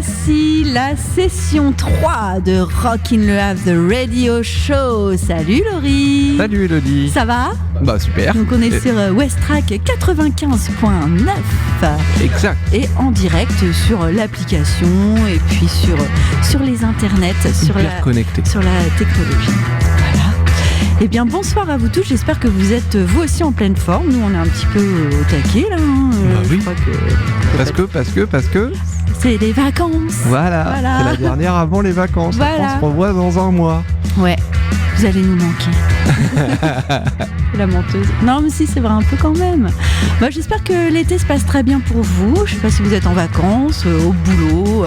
Voici la session 3 de Rockin' Le Havre, The Radio Show. Salut Laurie. Salut Elodie. Ça va ? Bah super. Donc on est sur Westrack 95.9. Exact. Et en direct sur l'application et puis sur les internets, sur la technologie. Voilà. Eh bien bonsoir à vous tous, j'espère que vous êtes vous aussi en pleine forme. Nous on est un petit peu au taquet là. Oui. Je crois que... Parce que c'est les vacances. Voilà. C'est la dernière avant les vacances. Voilà. On se revoit dans un mois. Ouais, vous allez nous manquer. La menteuse. Non mais si, c'est vrai un peu quand même. Bah, j'espère que l'été se passe très bien pour vous. Je sais pas si vous êtes en vacances, au boulot.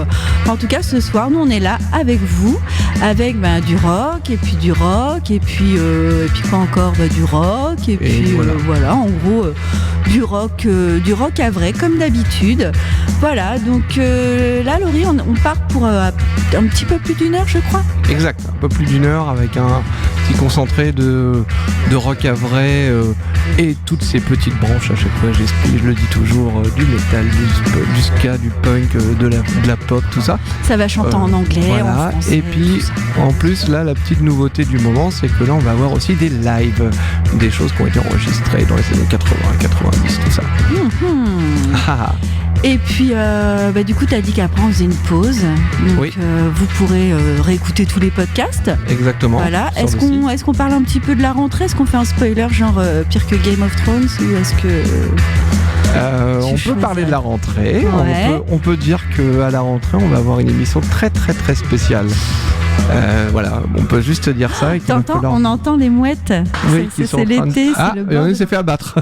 En tout cas ce soir nous on est là avec vous, avec du rock et puis quoi encore, du rock et puis voilà en gros du rock à vrai comme d'habitude. Voilà, donc là Laurie on part pour un petit peu plus d'une heure je crois. Exact, un peu plus d'une heure avec un petit concentré de rock à vrai et toutes ces petites branches à chaque fois, j'explique, je le dis toujours, du métal, du ska, du punk, de la pop, tout ça. Ça va chanter en anglais, voilà. En français. Et puis en plus là la petite nouveauté du moment c'est que là on va avoir aussi des lives, des choses qui ont été enregistrées dans les années 80, 90, tout ça. Et puis, du coup, tu as dit qu'après, on faisait une pause. Donc, oui. Vous pourrez réécouter tous les podcasts. Exactement. Voilà. Est-ce qu'on parle un petit peu de la rentrée ? Est-ce qu'on fait un spoiler, genre pire que Game of Thrones ? Ou est-ce que... on peut parler de la rentrée. Ouais. On peut dire qu'à la rentrée, on va avoir une émission très, très, très spéciale. Voilà, on peut juste dire ça. On entend les mouettes. Oui, c'est l'été, c'est le et on s'est fait abattre.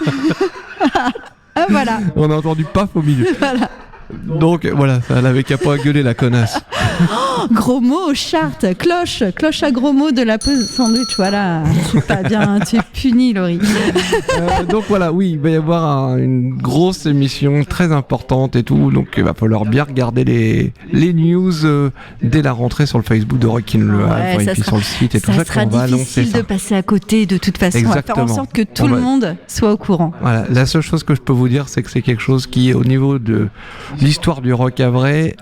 Ah, voilà. On a entendu paf au milieu. Voilà. Donc voilà, ça n'avait qu'à pas gueuler la connasse. Oh, gros mots, charte, cloche à gros mots de la pause sandwich, voilà. C'est pas bien, tu es puni Laurie. Donc voilà, oui, il va y avoir une grosse émission très importante et tout, donc il va falloir bien regarder les news dès la rentrée sur le Facebook de Rockin' Le Havre et puis sur le site et tout ça. Ça sera difficile de passer à côté de toute façon. Exactement. On va faire en sorte que tout le monde soit au courant. Voilà, la seule chose que je peux vous dire, c'est que c'est quelque chose qui, au niveau de l'histoire du rock à vrai,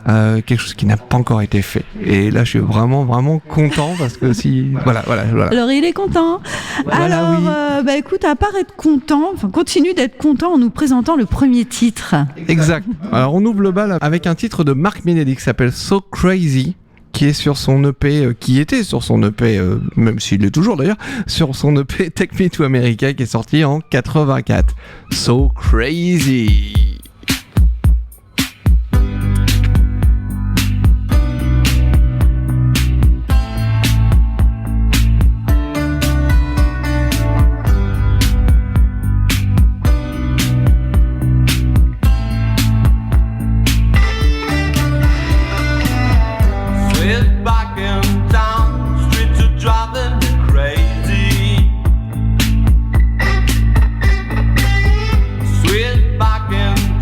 quelque chose qui n'a pas encore été fait. Et là, je suis vraiment, vraiment content parce que si... Voilà. Alors, il est content. Voilà, alors, oui. Écoute, à part être content, continue d'être content en nous présentant le premier titre. Exact. Alors, on ouvre le bal avec un titre de Mark Menedy qui s'appelle So Crazy, qui est sur son EP, qui était sur son EP, même s'il l'est toujours d'ailleurs, sur son EP Take Me to America qui est sorti en 84. So Crazy. Back in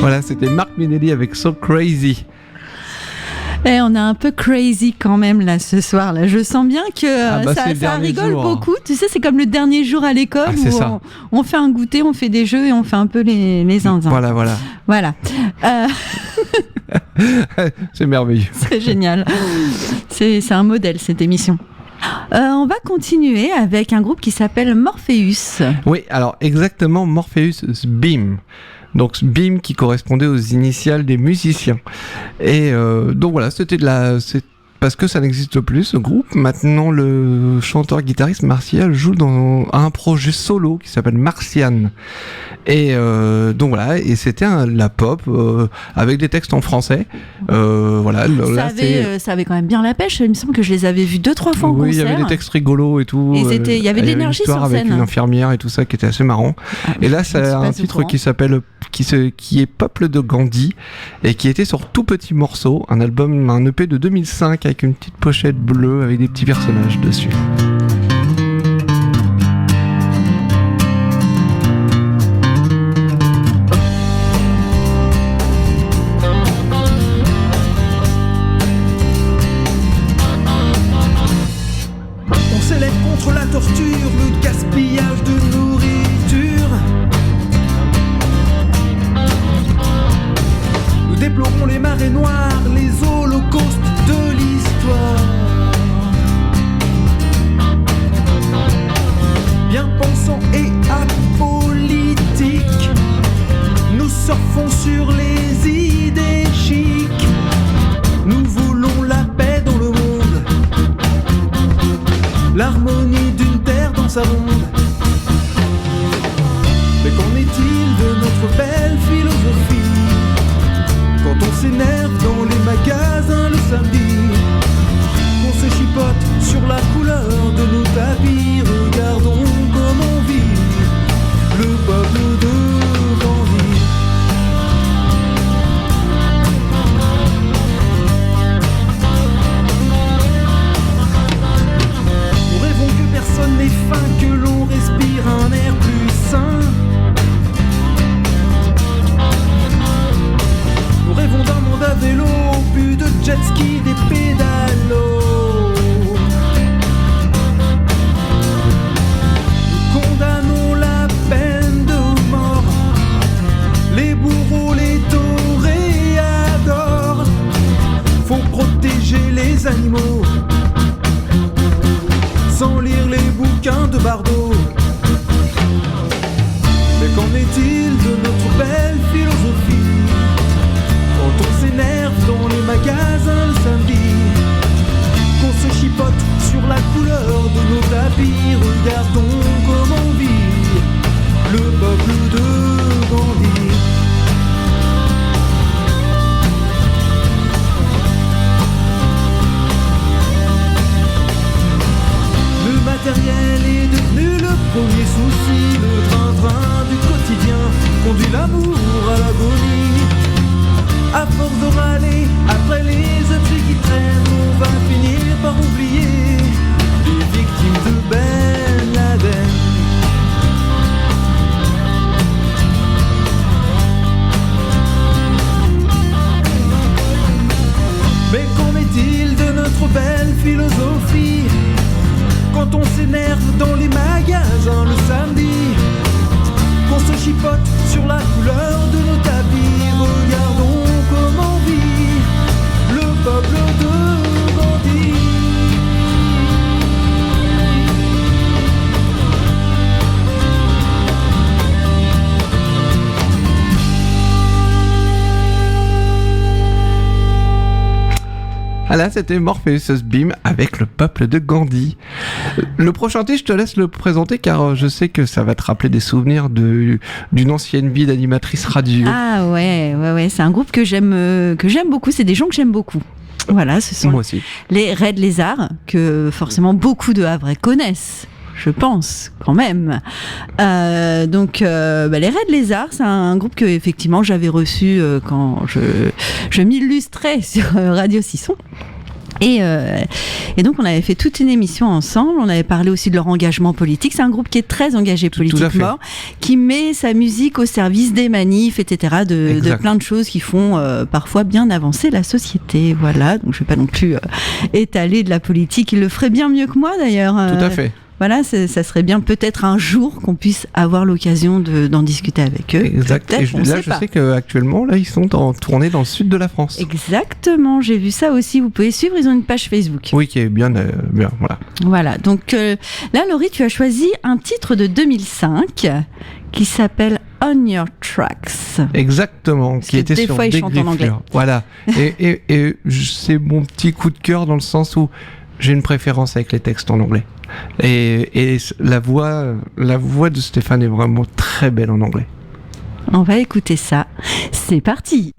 Voilà, c'était Marc Minelli avec So Crazy. Et on a un peu crazy quand même là ce soir là. Je sens bien que ça rigole beaucoup. Tu sais, c'est comme le dernier jour à l'école où on fait un goûter, on fait des jeux et on fait un peu les zinzins. Voilà. C'est merveilleux. C'est génial. C'est un modèle cette émission. On va continuer avec un groupe qui s'appelle Morpheus. Oui, alors exactement, Morpheus Beam. Donc Beam qui correspondait aux initiales des musiciens. Et donc voilà, c'est parce que ça n'existe plus ce groupe. Maintenant, le chanteur-guitariste Martial joue dans un projet solo qui s'appelle Martian. Et donc voilà, et c'était la pop avec des textes en français. Voilà. Ça avait quand même bien la pêche. Il me semble que je les avais vus 2-3 fois en concert. Oui, il y avait des textes rigolos et tout. Et il y avait de l'énergie sur scène. Avec une infirmière et tout ça qui était assez marrant. Et là, c'est un titre qui s'appelle qui est Peuple de Gandhi et qui était sur Tout Petit Morceau, un EP de 2005 avec une petite pochette bleue avec des petits personnages dessus. On s'élève contre la torture, le gaspillage de nourriture. Nous déplorons les marées noires, les holocaustes de l'histoire. Bien pensants et apolitiques, nous surfons sur les idées chics. Nous voulons la paix dans le monde, l'harmonie d'une terre dans sa ronde. Mais qu'en est-il de notre belle philosophie quand on s'énerve dans les magasins le samedi, qu'on se chipote sur la couleur de nos tapis? Regardons comment vit le peuple de Gandhi. Nous rêvons que personne n'ait faim, que l'on respire un air plus sain. Nous rêvons d'un monde à vélo, plus de jet ski, des pédalos. Nous condamnons la peine de mort, les bourreaux, les toréadors. Faut protéger les animaux, sans lire les bouquins de Bardot. Mais qu'en est-il de notre belle philosophie quand on s'énerve dans les magasins le samedi, qu'on se chipote sur la couleur de nos tapis? Regardons comment vit le peuple de Gandhi. Le matériel est devenu le premier souci. Le train-train du quotidien conduit l'amour à l'agonie. À force de râler après les objets qui traînent, on va finir par oublier les victimes de Ben Laden. Mais qu'en est-il de notre belle philosophie quand on s'énerve dans les magasins le samedi, qu'on se chipote sur la couleur de nos tapis? Regardons comment vit le peuple de Gandhi. Ah là, c'était Morpheus Beam avec le peuple de Gandhi. Le prochain titre, je te laisse le présenter car je sais que ça va te rappeler des souvenirs d'une ancienne vie d'animatrice radio. Ah ouais, c'est un groupe que j'aime beaucoup, c'est des gens que j'aime beaucoup. Voilà, ce sont Moi aussi. Les Red Lézards, que forcément beaucoup de Havrais connaissent. Je pense, quand même. Les Red Lézards, c'est un groupe que effectivement j'avais reçu quand je m'illustrais sur Radio Sisson. Et donc on avait fait toute une émission ensemble, on avait parlé aussi de leur engagement politique. C'est un groupe qui est très engagé politiquement, qui met sa musique au service des manifs, etc., de plein de choses qui font parfois bien avancer la société. Voilà, donc je ne vais pas non plus étaler de la politique, ils le feraient bien mieux que moi d'ailleurs. Tout à fait. Voilà, ça serait bien peut-être un jour qu'on puisse avoir l'occasion d'en discuter avec eux. Exact. Et je sais qu'actuellement, là, ils sont en tournée dans le sud de la France. Exactement, j'ai vu ça aussi. Vous pouvez suivre, ils ont une page Facebook. Oui, qui est bien, voilà. Voilà, donc là, Laurie, tu as choisi un titre de 2005 qui s'appelle On Your Tracks. Exactement, parce qui était sur des fois, ils chantent en anglais. Voilà. et c'est mon petit coup de cœur dans le sens où j'ai une préférence avec les textes en anglais. Et la voix de Stéphane est vraiment très belle en anglais. On va écouter ça. C'est parti.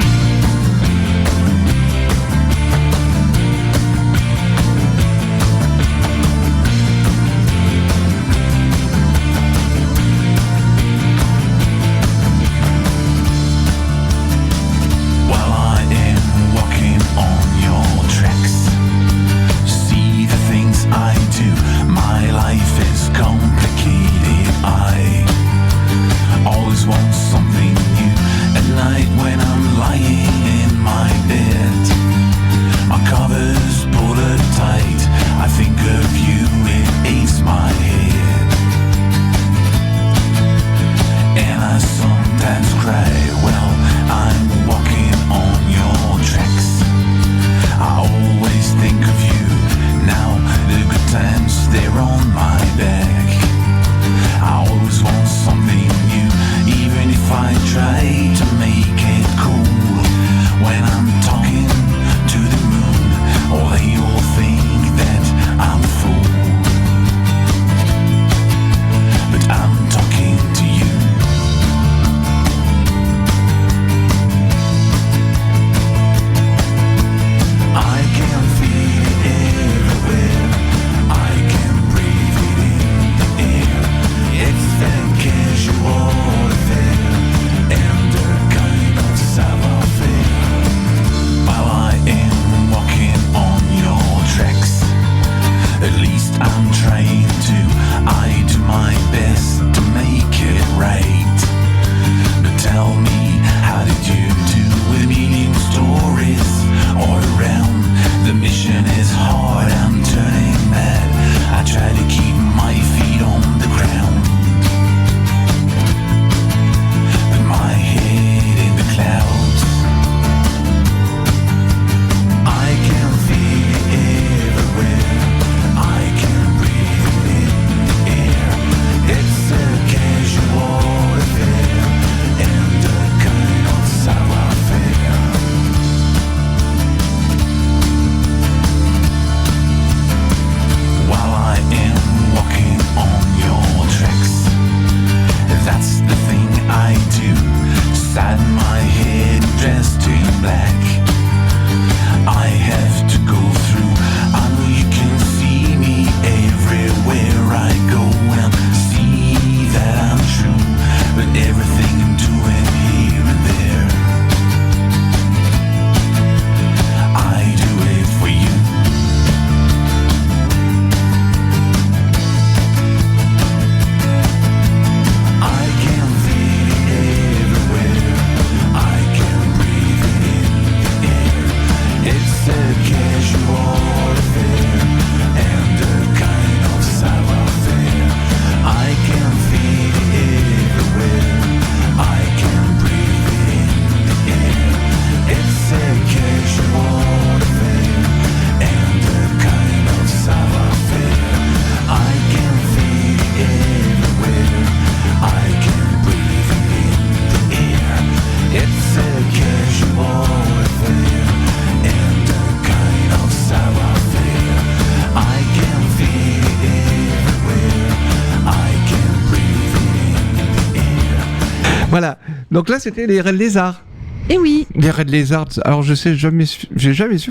Voilà. Donc là, c'était les Red Lézards. Eh oui. Les Red Lézards. Alors, j'ai jamais su.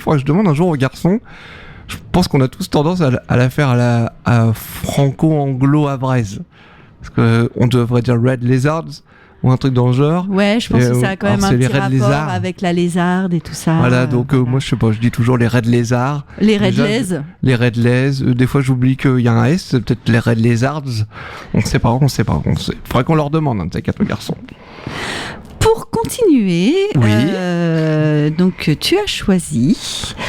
Faudrait que je demande un jour aux garçons. Je pense qu'on a tous tendance à la faire à franco-anglo-avraise. Parce qu'on devrait dire Red Lizards. ou un truc dans le genre. Ouais, je pense que ça a quand même un c'est les petit raids de rapport lézards. avec la lézarde et tout ça. Voilà, donc moi je sais pas, je dis toujours les raids de lézards. Les raids de Déjà, lèse. Les raids de lèse. Des fois j'oublie qu'il y a un S, c'est peut-être les raids de lézards. On sait pas. Faudrait qu'on leur demande, ces quatre garçons. Pour continuer, Oui. donc tu as choisi.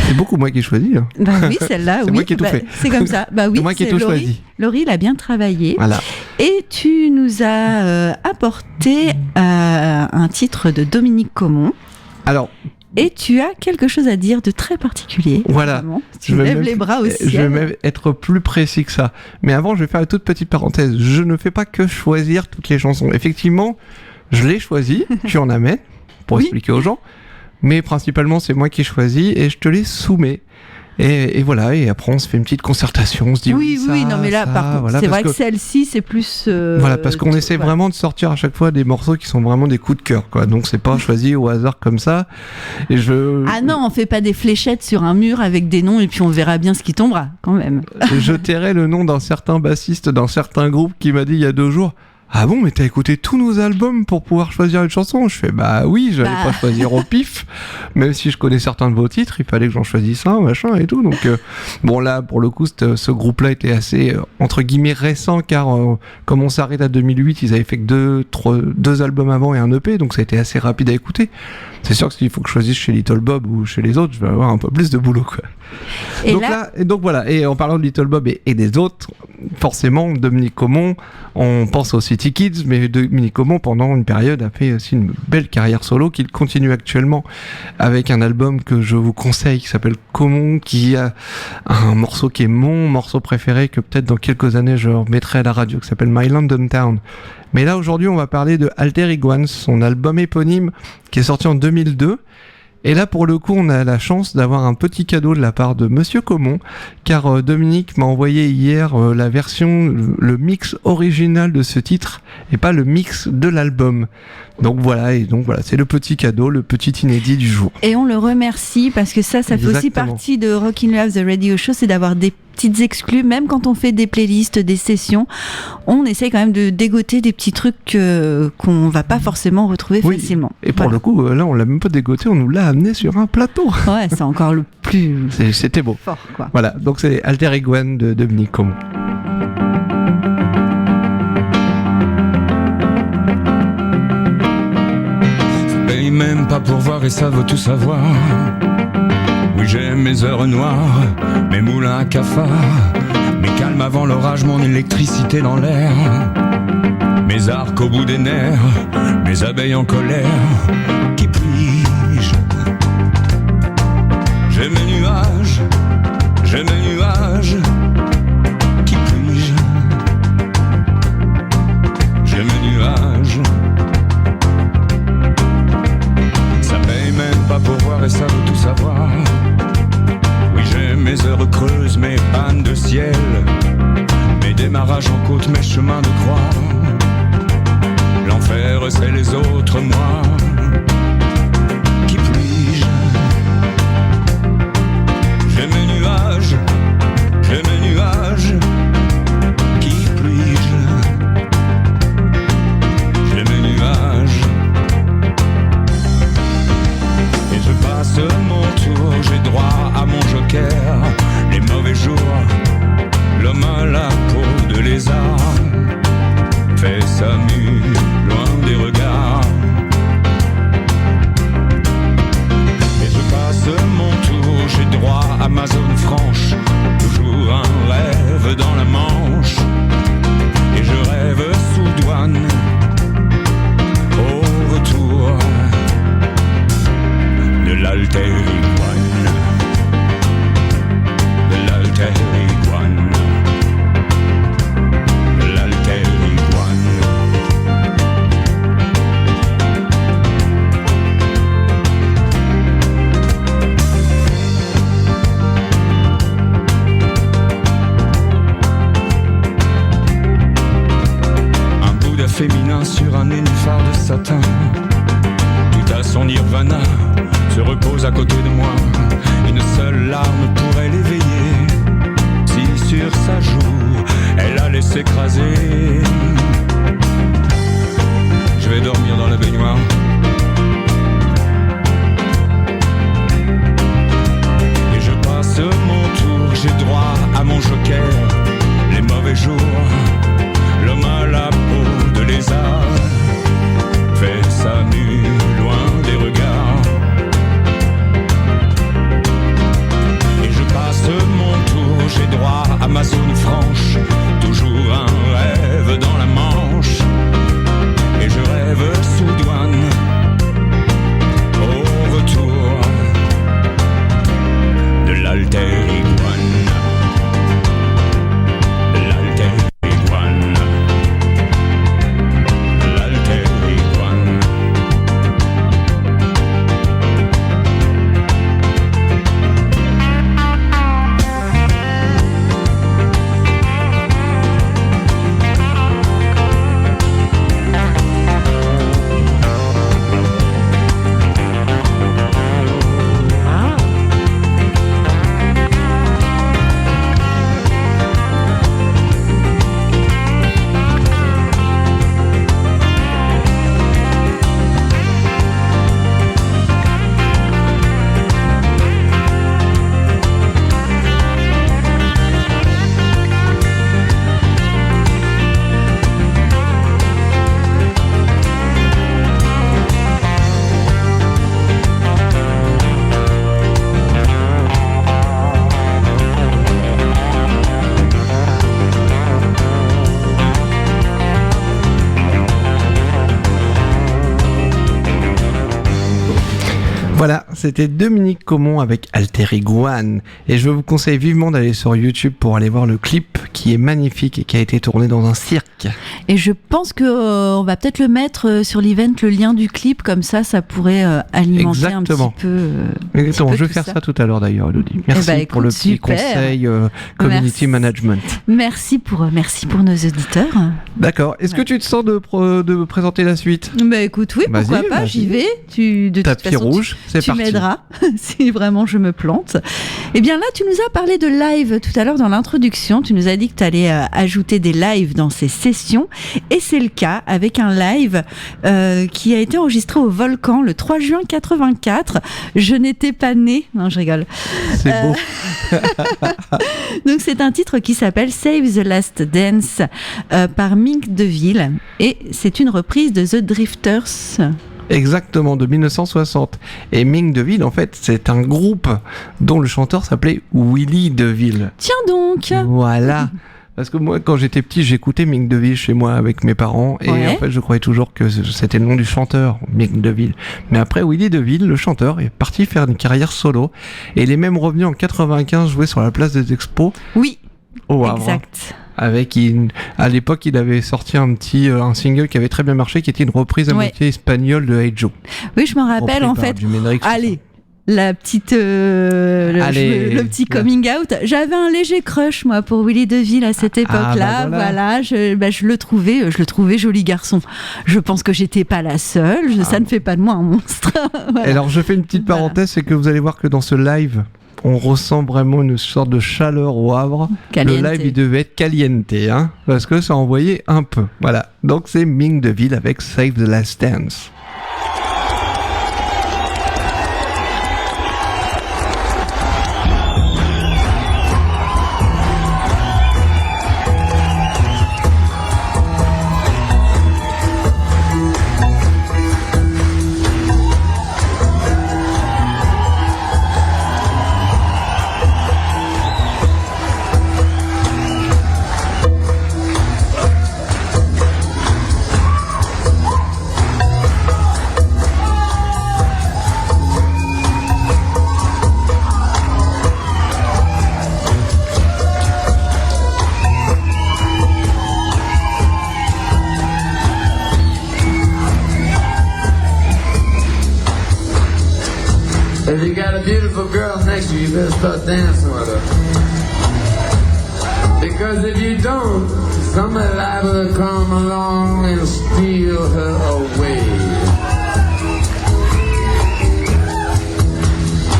C'est beaucoup moi qui ai choisi. Hein. Bah oui, celle-là, C'est oui. moi qui ai tout bah, fait. C'est comme ça. Bah oui, C'est moi qui ai tout Laurie. choisi. Laurie, il a bien travaillé. Voilà. Et tu nous as apporté un titre de Dominique Comon. Alors, Et tu as quelque chose à dire de très particulier. Voilà. Vraiment. Tu je vais lèves même- les bras au je vais ciel. même être plus précis que ça. Mais avant, je vais faire une toute petite parenthèse. Je ne fais pas que choisir toutes les chansons. Effectivement, je les choisis, tu en amènes, pour Oui. expliquer aux gens. Mais principalement, c'est moi qui choisis et je te les soumets. Et voilà, et après on se fait une petite concertation, on se dit Oui, ça, non, mais là, ça, par contre, voilà, c'est parce vrai que celle-ci, c'est plus. Voilà, parce qu'on essaie voilà. vraiment de sortir à chaque fois des morceaux qui sont vraiment des coups de cœur, quoi. Donc c'est pas choisi au hasard comme ça. Et Ah non, on fait pas des fléchettes sur un mur avec des noms et puis on verra bien ce qui tombera, quand même. je tairai le nom d'un certain bassiste d'un certain groupe qui m'a dit il y a 2 jours. Ah bon, mais t'as écouté tous nos albums pour pouvoir choisir une chanson? Je fais bah oui, j'allais Bah. pas choisir au pif, même si je connais certains de vos titres, il fallait que j'en choisisse un, machin et tout. Donc bon là, pour le coup, ce groupe-là était assez entre guillemets récent car comme on s'arrête à 2008, ils avaient fait que 2 albums avant et un EP, donc ça a été assez rapide à écouter. C'est sûr que s'il faut que je choisisse chez Little Bob ou chez les autres, je vais avoir un peu plus de boulot, quoi. Et Donc là, et donc voilà, et en parlant de Little Bob et des autres, forcément, Dominique Comon, on pense aux City Kids, mais Dominique Comon, pendant une période, a fait aussi une belle carrière solo qu'il continue actuellement avec un album que je vous conseille qui s'appelle Comon, qui a un morceau qui est mon morceau préféré, que peut-être dans quelques années je remettrai à la radio, qui s'appelle My London Town. Mais là, aujourd'hui, on va parler de Alter Iguane, son album éponyme qui est sorti en 2002. Et là, pour le coup, on a la chance d'avoir un petit cadeau de la part de Monsieur Comon, car Dominique m'a envoyé hier la version, le mix original de ce titre, et pas le mix de l'album. Donc voilà, c'est le petit cadeau, le petit inédit du jour. et on le remercie parce que ça fait aussi Exactement. partie de Rockin' Love the Radio Show, c'est d'avoir des petites exclus, même quand on fait des playlists, des sessions, on essaie quand même de dégoter des petits trucs qu'on va pas forcément retrouver Oui. facilement. Et pour Voilà. le coup, là, on l'a même pas dégoté, on nous l'a amené sur un plateau. Ouais, c'est encore le plus C'était beau. fort, quoi. Voilà, donc c'est Alter Iguane de Dominique Comon. Paye même pas pour voir et ça veut tout savoir. Oui, j'ai mes heures noires, mes moulins à cafards, mes calmes avant l'orage, mon électricité dans l'air, mes arcs au bout des nerfs, mes abeilles en colère. Qui puis-je? J'ai mes nuages, j'ai mes nuages. Qui puis-je? J'ai mes nuages. Ça paye même pas pour voir et ça veut tout savoir. Oui, j'ai mes heures creuses, mes pannes de ciel, mes démarrages en côte, mes chemins de croix. L'enfer, c'est les autres, moi. Qui puis-je? J'ai mes nuages, j'ai mes nuages. Qui puis-je? J'ai mes nuages. Et je passe mon tour, j'ai droit à mon joker. Les mauvais jours, l'homme à la peau de lézard fait sa mue loin des regards. Et je passe mon tour, j'ai droit à ma zone franche. Toujours un rêve dans la Manche. Et je rêve sous douane au retour de l'Alter Iguane, de l'Alter Iguane, de l'Alter Iguane. Un Bouddha féminin sur un nénuphar de satin, tout à son nirvana se repose à côté de moi. Une seule larme pourrait l'éveiller, si sur sa joue elle allait s'écraser. Je vais dormir c'était Dominique Caumont avec Alter Iguane. Et je vous conseille vivement d'aller sur YouTube pour aller voir le clip qui est magnifique et qui a été tourné dans un cirque. Et je pense qu'on va peut-être le mettre sur l'event, le lien du clip, comme ça pourrait alimenter Exactement. un petit peu. Exactement, je vais faire ça tout à l'heure d'ailleurs, Elodie. Merci écoute, pour le petit super. conseil community management. Merci pour nos auditeurs. D'accord. Est-ce que tu te sens de présenter la suite? Bah écoute, oui, Vas-y, pourquoi pas, vas-y. j'y vais. De Tapis toute façon, rouge, c'est tu parti. m'aideras si vraiment je me plante. Eh bien là, tu nous as parlé de live tout à l'heure dans l'introduction. Tu nous as dit que tu allais ajouter des lives dans ces sessions. Et c'est le cas avec un live qui a été enregistré au Volcan le 3 juin 84. Je n'étais pas née. Non, je rigole. C'est beau. Donc c'est un titre qui s'appelle Save the Last Dance par Mink DeVille. Et c'est une reprise de The Drifters. Exactement, de 1960. Et Mink DeVille, en fait, c'est un groupe dont le chanteur s'appelait Willie DeVille. Tiens donc. Voilà. Parce que moi, quand j'étais petit, j'écoutais Mink DeVille chez moi avec mes parents. Et Ouais. en fait, je croyais toujours que c'était le nom du chanteur, Mink DeVille. Mais après, Willie DeVille, le chanteur, est parti faire une carrière solo. Et il est même revenu en 95 jouer sur la place des Expos Oui, au Havre. exact. À l'époque, il avait sorti un single qui avait très bien marché, qui était une reprise à Ouais. moitié espagnole de Hey Joe. Oui, je m'en rappelle en fait. Allez, la petite, Allez. le petit coming out. J'avais un léger crush moi pour Willie DeVille à cette époque-là. bah voilà. Je le trouvais joli garçon. Je pense que j'étais pas la seule. Ça ne fait pas de moi un monstre. Voilà. Et alors, je fais une petite Voilà. parenthèse, c'est que vous allez voir que dans ce live, on ressent vraiment une sorte de chaleur au Havre. Caliente. Le live, il devait être caliente, hein, parce que ça envoyait un peu. Voilà. Donc, c'est Mink DeVille avec Save the Last Dance. If you got a beautiful girl next to you, you better start dancing with her. Because if you don't, somebody liable to come along and steal her away.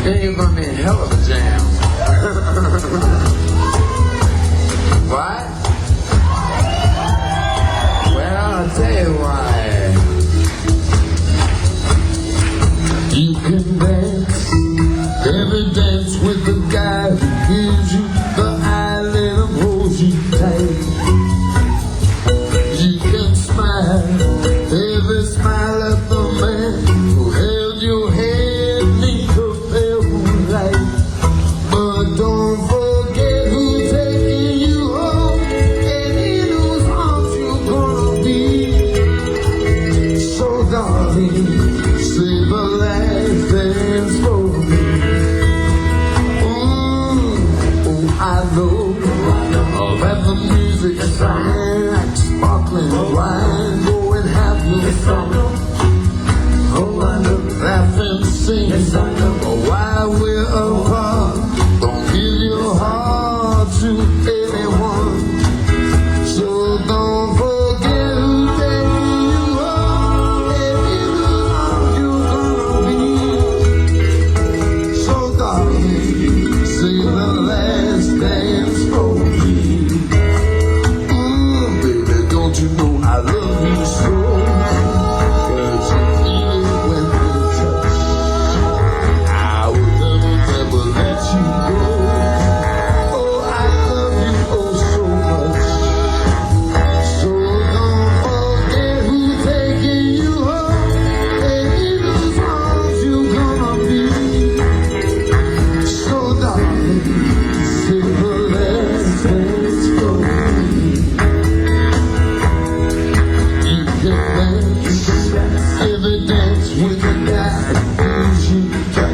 Then you're gonna be a hell of a jam. What? Well, I'll tell you why. You can dance, every dance with the guy who gives you the island and holds you tight. You can smile, every smile at the man who held your head neath the pale moonlight. But don't forget who's taking you home and in whose arms you're gonna be. So darling, say the last dance for me. I know that the music's fine, like sparkling wine. Go and have your fun. Oh, laugh and sing while we're apart. Don't give your heart to anyone. So don't forget who takes you home and in whose arms you're gonna be. So darling, sing the last dance for me. Baby, don't you know I love you so? 'Cause you feel it when we touch. I will never, never let you go. Oh, I love you oh so much. So don't forget who's taking you home and in whose arms you're gonna be. So darling, say the last dance for me. You can dance, every dance with a guy who gives you the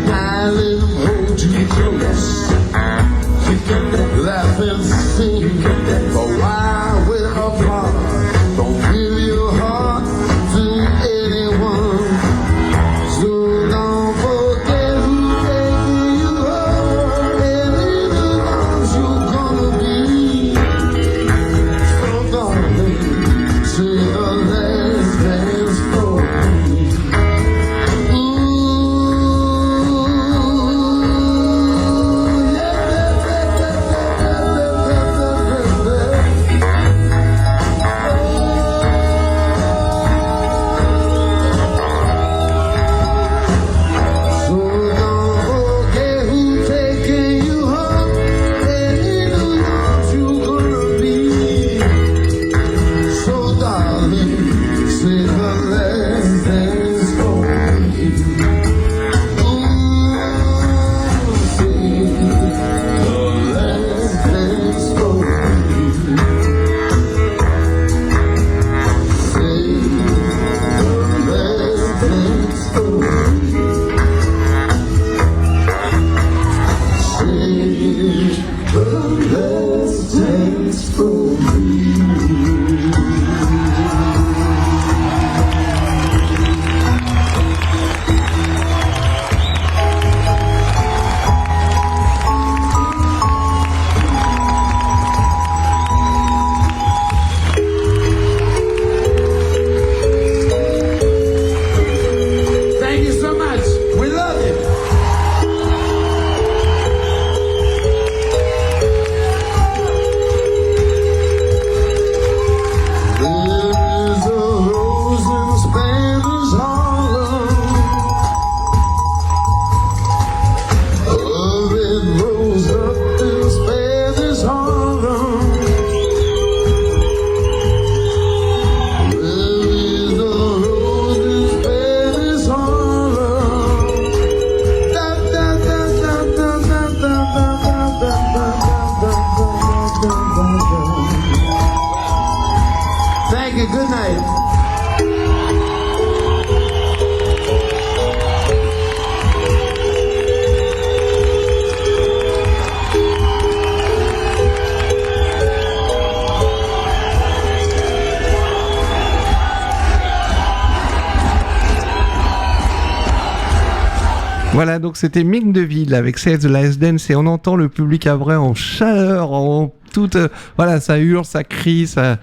Voilà, donc c'était Mick DeVille avec Save the Last Dance et on entend le public havrais en chaleur, en toute... voilà, ça hurle, ça crie, ça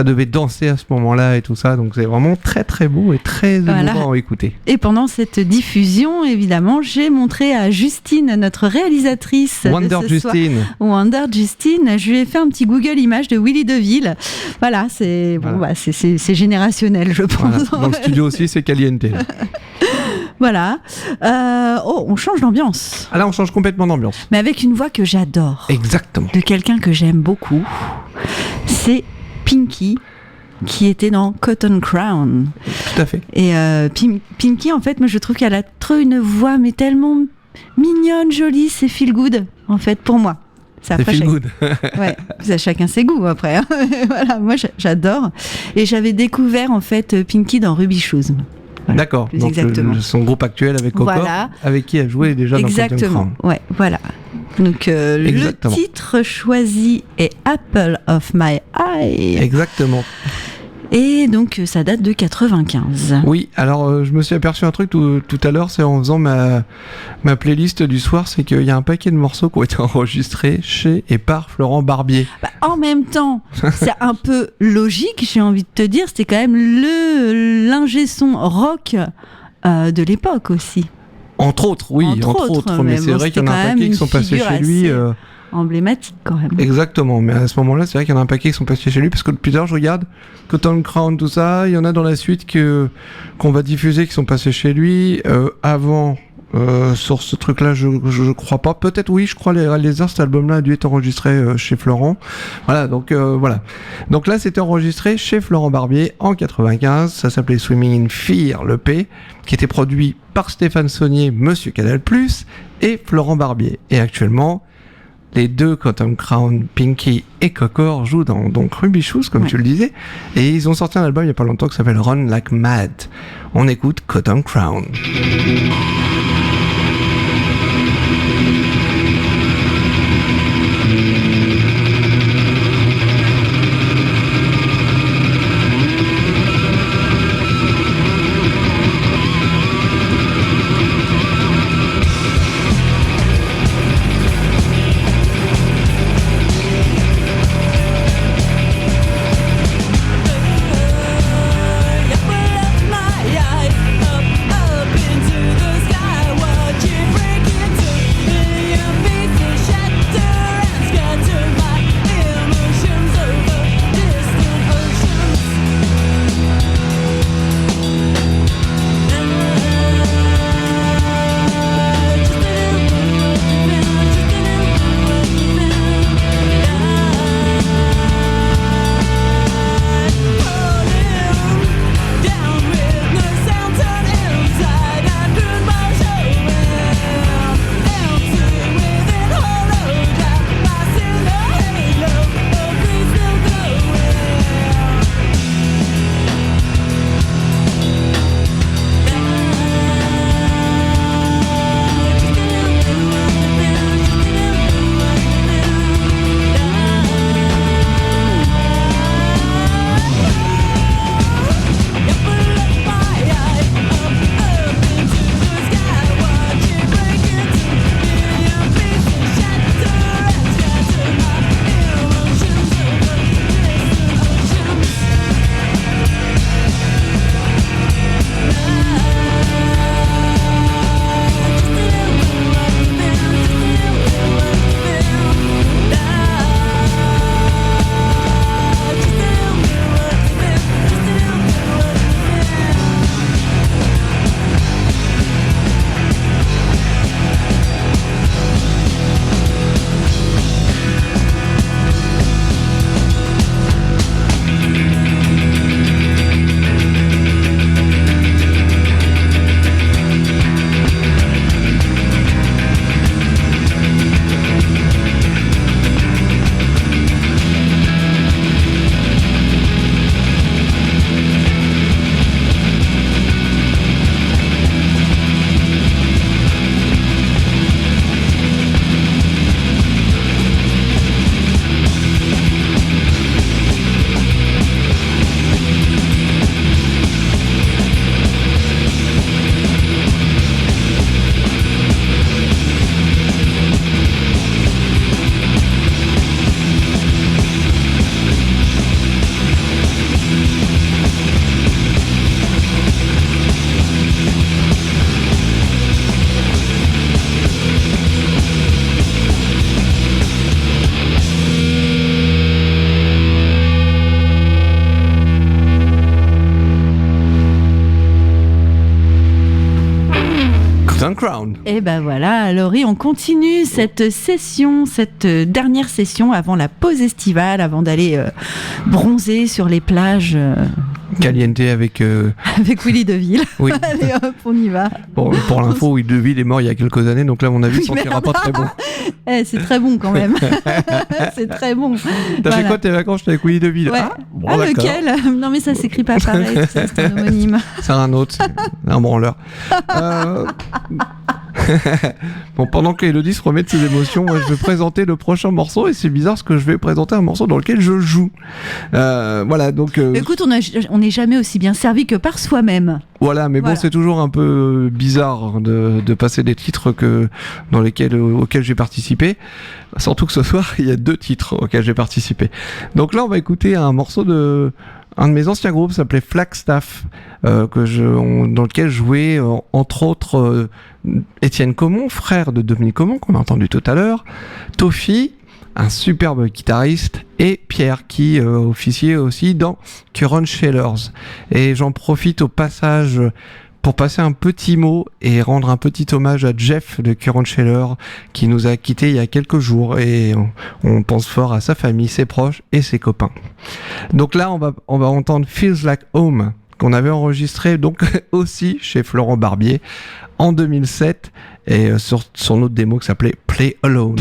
devait danser à ce moment-là et tout ça. Donc c'est vraiment très très beau et très émouvant à écouter. Et pendant cette diffusion, évidemment, j'ai montré à Justine, notre réalisatrice Wonder Justine. Wonder Justine, je lui ai fait un petit Google Image de Willy DeVille. Voilà, c'est bon, Voilà. bah, c'est générationnel, je pense. Voilà. Dans le studio aussi, c'est caliente. Voilà. On change d'ambiance. Ah là, on change complètement d'ambiance. Mais avec une voix que j'adore. Exactement. De quelqu'un que j'aime beaucoup. C'est Pinky, qui était dans Cotton Crown. Tout à fait. Et Pinky, en fait, moi je trouve qu'elle a trop une voix, mais tellement mignonne, jolie, c'est feel good, en fait, pour moi. C'est feel good. Ouais, ça, chacun ses goûts après. Hein. Voilà, moi j'adore. Et j'avais découvert en fait Pinky dans Ruby Shoes. Voilà, D'accord. plus Donc exactement. son groupe actuel avec Coco, Voilà. avec qui elle jouait déjà dans Cotton Exactement. Crown. Ouais, voilà. Donc Exactement. le titre choisi est Apple of My Eye. Exactement. Et donc ça date de 95. Oui, alors je me suis aperçu un truc tout à l'heure, c'est en faisant ma playlist du soir, c'est qu'il y a un paquet de morceaux qui ont été enregistrés chez et par Florent Barbier. Bah, en même temps, c'est un peu logique, j'ai envie de te dire, c'était quand même l'ingé son rock de l'époque aussi. Entre autres, oui, entre autres. Mais c'est bon, vrai qu'il y en a c'était un quand paquet même qui sont une passés figure chez lui. assez emblématique quand même. Exactement, mais à ce moment-là, c'est vrai qu'il y en a un paquet qui sont passés chez lui, parce que depuis tard, je regarde Cotton Crown, tout ça, il y en a dans la suite qu'on va diffuser qui sont passés chez lui. Avant, sur ce truc-là, je crois pas. Peut-être oui, je crois les cet album-là a dû être enregistré chez Florent. Voilà, donc voilà. Donc là, c'était enregistré chez Florent Barbier en 95. Ça s'appelait Swimming in Fear, le P, qui était produit par Stéphane Saunier, Monsieur Canal+, et Florent Barbier. Et actuellement, les deux, Cotton Crown, Pinky et Coco, jouent dans donc Ruby Shoes, comme tu le disais. Et ils ont sorti un album il y a pas longtemps qui s'appelle Run Like Mad. On écoute Cotton Crown. Up into the The Crown. Et ben voilà, Laurie, on continue cette session, cette dernière session avant la pause estivale, avant d'aller bronzer sur les plages Caliente avec... avec Willy DeVille. Oui. Allez hop, on y va. Bon, pour l'info, Willy DeVille est mort il y a quelques années, donc là, à mon avis, il sentira pas très bon. C'est très bon quand même. C'est très bon. T'as fait quoi tes vacances avec Willy DeVille? Ouais. Bon, d'accord. Lequel? Non mais ça s'écrit pas pareil, c'est un homonyme. C'est un autre, c'est un branleur. Bon, pendant qu'Élodie se remet de ses émotions, moi je vais présenter le prochain morceau, et c'est bizarre parce que je vais présenter un morceau dans lequel je joue. Voilà, donc... Écoute, on n'est jamais aussi bien servi que par soi-même. Voilà, mais Voilà. bon, c'est toujours un peu bizarre de passer des titres auxquels j'ai participé. Surtout que ce soir, il y a 2 titres auxquels j'ai participé. Donc là, on va écouter un morceau un de mes anciens groupes, s'appelait Flagstaff, dans lequel jouait entre autres Étienne Caumont, frère de Dominique Caumont, qu'on a entendu tout à l'heure, Tofi, un superbe guitariste, et Pierre qui officiait aussi dans Current Shellers. Et j'en profite au passage pour passer un petit mot et rendre un petit hommage à Jeff de Current Sheller qui nous a quittés il y a quelques jours, et on pense fort à sa famille, ses proches et ses copains. Donc là, on va entendre Feels Like Home, qu'on avait enregistré donc aussi chez Florent Barbier en 2007, et sur son autre démo qui s'appelait Play Alone.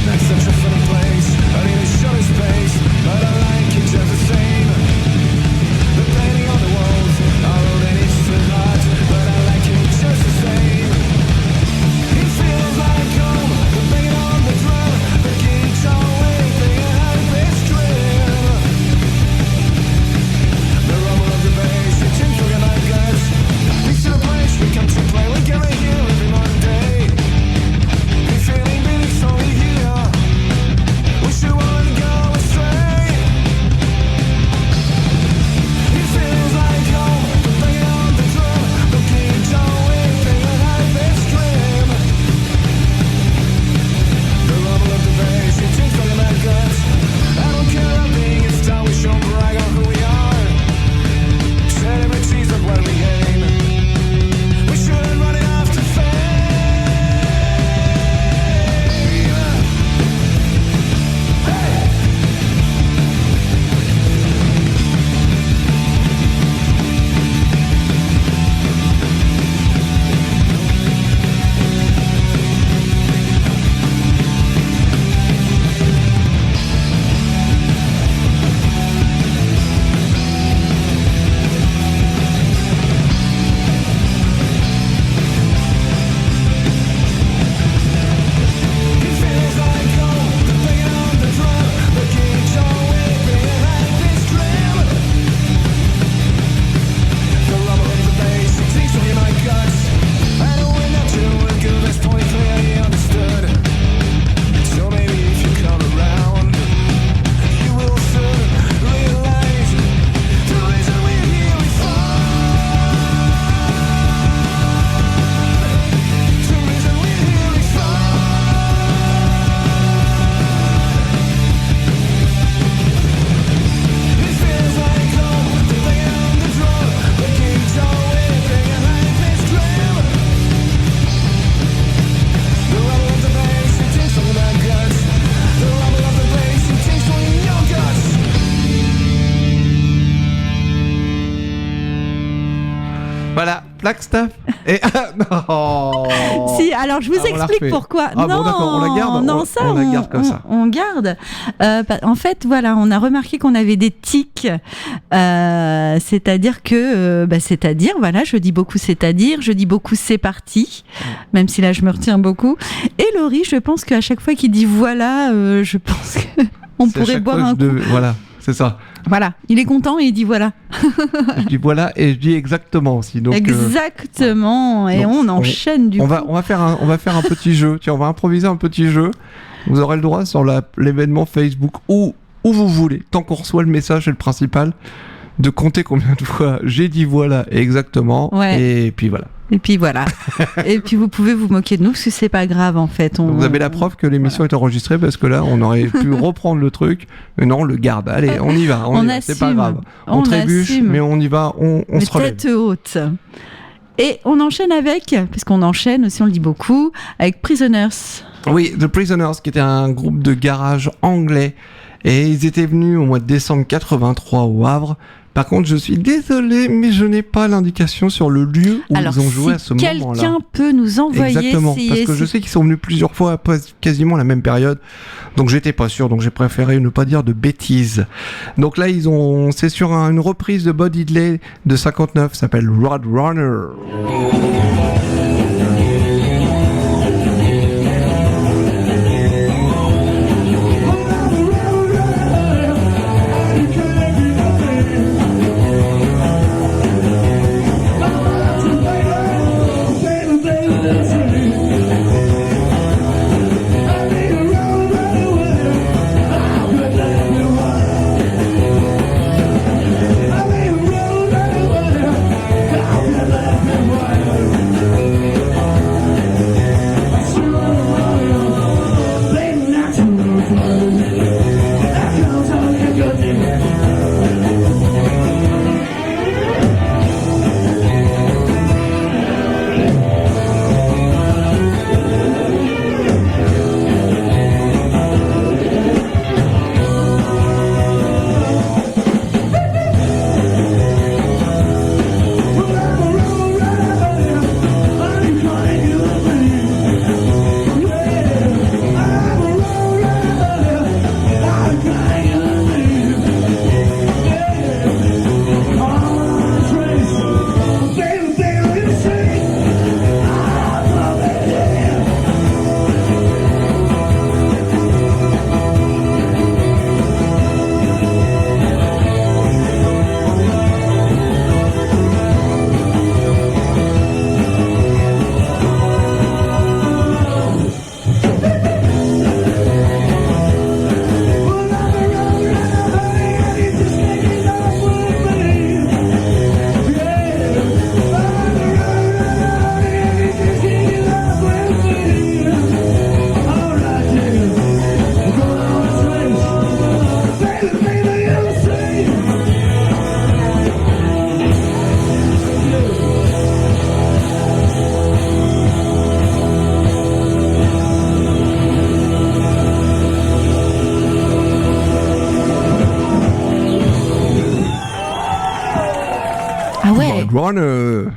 Voilà, Flagstaff. Et non. Si, alors je vous on la explique refait. pourquoi. Ah non, bon, d'accord, on la garde. Non, on la garde comme ça. On garde. En fait, voilà, on a remarqué qu'on avait des tics. C'est-à-dire que, c'est-à-dire, voilà, je dis beaucoup c'est-à-dire, je dis beaucoup c'est parti, même si là je me retiens beaucoup. Et Laurie, je pense qu'à chaque fois qu'il dit voilà, je pense qu'on C'est à pourrait chaque boire fois que un coup. Voilà, c'est ça. Voilà, il est content et il dit voilà. Je dis voilà et je dis exactement aussi. Donc, Exactement. Et donc, on enchaîne du coup. on va faire un petit jeu. Tiens, on va improviser un petit jeu. Vous aurez le droit sur l'événement Facebook où vous voulez, tant qu'on reçoit le message, c'est le principal, de compter combien de fois j'ai dit voilà exactement. Ouais. Et puis voilà. Et puis voilà. Et puis vous pouvez vous moquer de nous parce que c'est pas grave en fait. Vous avez la preuve que l'émission est enregistrée parce que là on aurait pu reprendre le truc. Mais non, on le garde. Allez, on y va. On y va. C'est pas grave. On trébuche, assume. mais on y va. On se relève. Tête haute. Et on enchaîne avec, puisqu'on enchaîne aussi, on le dit beaucoup, avec Prisoners. Oui, The Prisoners, qui était un groupe de garage anglais. Et ils étaient venus au mois de décembre 83 au Havre. Par contre, je suis désolé, mais je n'ai pas l'indication sur le lieu où Alors, ils ont joué si à ce moment-là. quelqu'un peut nous envoyer... Exactement, parce que je sais qu'ils sont venus plusieurs fois à quasiment la même période. Donc j'étais pas sûr, donc j'ai préféré ne pas dire de bêtises. Donc là, c'est sur une reprise de Bo Diddley de 59, ça s'appelle Roadrunner.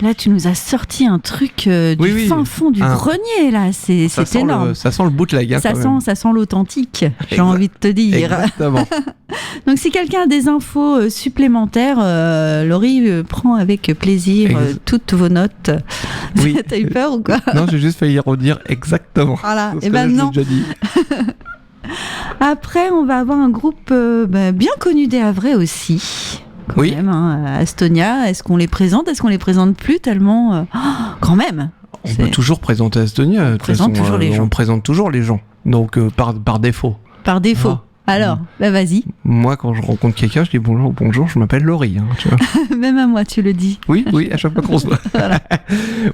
Là, tu nous as sorti un truc du fin fond du grenier, là. C'est énorme. Ça sent le bootleg. Ça sent l'authentique, j'ai envie de te dire. Exactement. Donc, si quelqu'un a des infos supplémentaires, Laurie prend avec plaisir toutes vos notes. Oui. T'as eu peur ou quoi? Non, j'ai juste failli redire exactement. Voilà, et ben non. Après, on va avoir un groupe bien connu des Havrais aussi. Quand même, Astonia, est-ce qu'on les présente? Est-ce qu'on les présente plus tellement quand même. On peut toujours présenter Astonia. On présente toujours les gens. Donc par défaut. Par défaut. Alors, vas-y. Moi, quand je rencontre quelqu'un, je dis bonjour, je m'appelle Laurie. Tu vois. Même à moi, tu le dis. Oui, à chaque fois qu'on se voit. Voilà.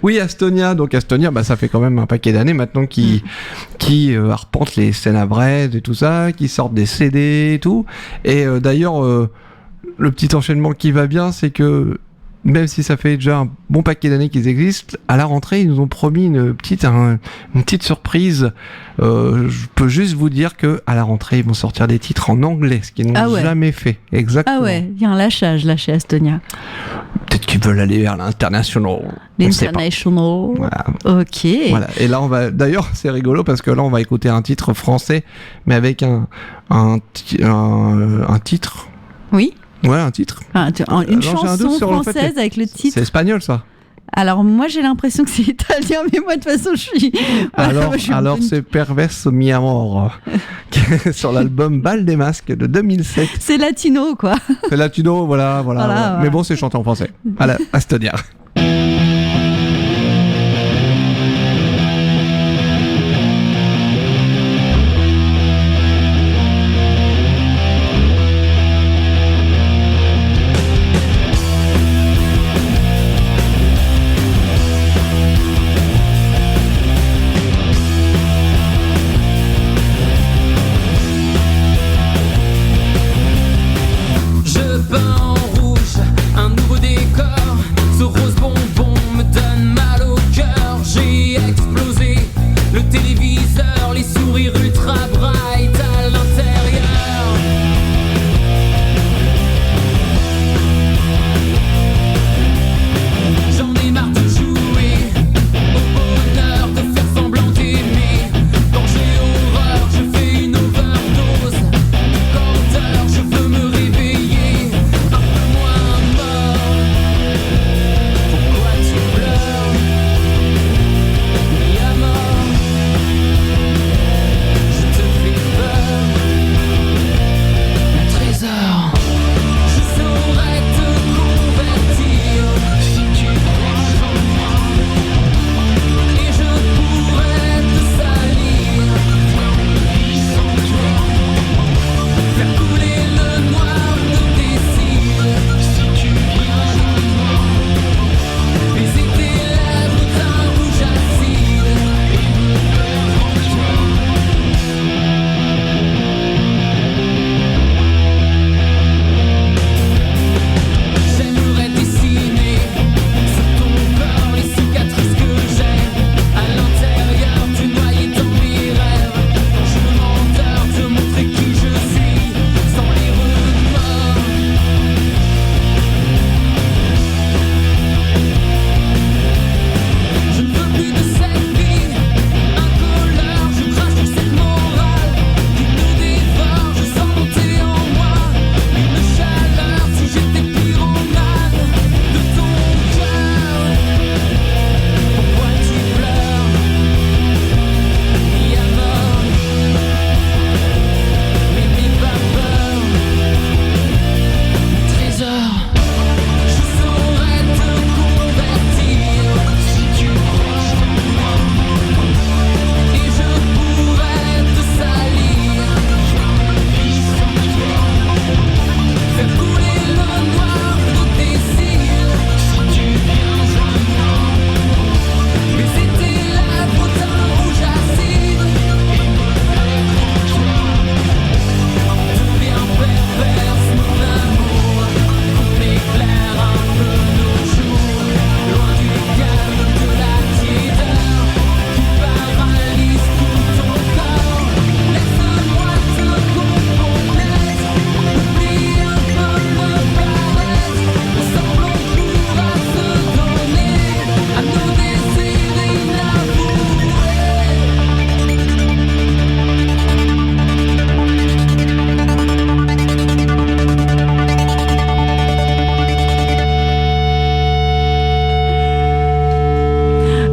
Oui, Astonia. Donc Astonia, ça fait quand même un paquet d'années maintenant qui arpente les scènes à Brest et tout ça, qui sortent des CD et tout. Et d'ailleurs, le petit enchaînement qui va bien, c'est que même si ça fait déjà un bon paquet d'années qu'ils existent, à la rentrée, ils nous ont promis une petite surprise. Je peux juste vous dire que à la rentrée, ils vont sortir des titres en anglais, ce qu'ils n'ont jamais fait. Exactement. Ah ouais, il y a un lâchage là chez Astonia. Peut-être qu'ils veulent aller vers l'international. L'international. Voilà. Ok. Voilà. Et là, d'ailleurs, c'est rigolo parce que là, on va écouter un titre français, mais avec un titre. Oui. Ouais, un titre. Une chanson française avec le titre. C'est espagnol, ça. Alors, moi, j'ai l'impression que c'est italien, mais moi, de toute façon, je suis... Alors c'est Perverso mi amor, sur l'album Bal des Masques de 2007. C'est latino, quoi. C'est latino, voilà. Mais bon, c'est chanté en français. Voilà, Astonia. Je peins en rouge un nouveau décor, ce rose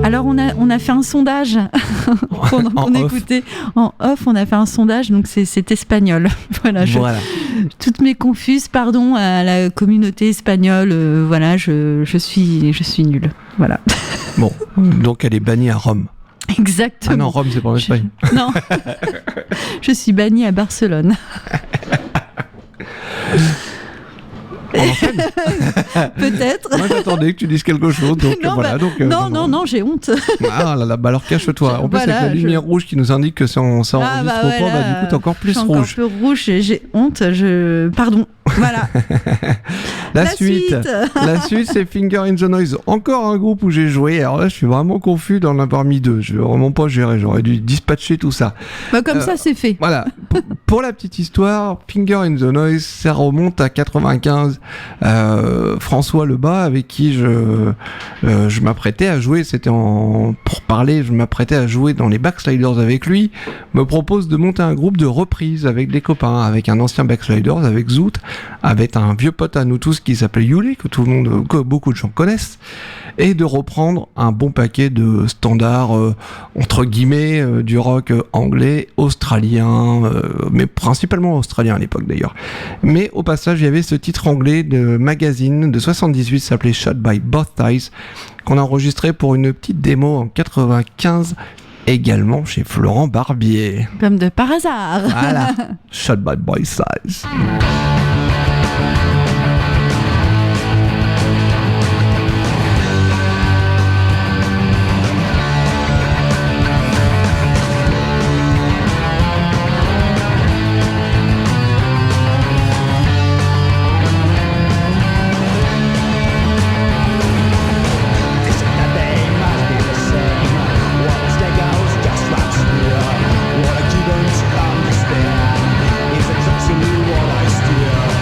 Alors on a fait un sondage pendant qu'on écoutait en off, on a fait un sondage, donc c'est espagnol. Voilà. Toutes mes confuses, pardon à la communauté espagnole. Voilà, je suis nulle. Voilà. Bon, donc elle est bannie à Rome. Exactement. Ah non, Rome c'est pas en Espagne. Non, je suis bannie à Barcelone. Peut-être. Moi j'attendais que tu dises quelque chose, donc non, voilà. Non, j'ai honte. Ah là là, bah alors cache-toi. En plus Voilà, avec la lumière rouge qui nous indique que ça enregistre bah au point, voilà. bah du coup t'es encore plus je suis rouge. Encore plus rouge, j'ai honte. Pardon. Voilà. La suite, c'est Finger in the Noise. Encore un groupe où j'ai joué. Alors là, je suis vraiment confus d'en avoir mis deux. Je vais vraiment pas gérer. J'aurais dû dispatcher tout ça. Bah comme ça, c'est fait. Voilà. Pour la petite histoire, Finger in the Noise, ça remonte à 95. François Lebas, avec qui je m'apprêtais à jouer, pour parler, je m'apprêtais à jouer dans les Backsliders avec lui, me propose de monter un groupe de reprises avec des copains, avec un ancien Backsliders, avec Zoot, avec un vieux pote à nous tous qui s'appelle Yuli, que beaucoup de gens connaissent, et de reprendre un bon paquet de standards, entre guillemets, du rock anglais, australien, mais principalement australien à l'époque d'ailleurs. Mais au passage, il y avait ce titre anglais de magazine de 78, s'appelait Shot by Both Thighs, qu'on a enregistré pour une petite démo en 95, également chez Florent Barbier. Comme de par hasard. Voilà. Shot by Both Thighs. What I didn't understand is exactly what I steal.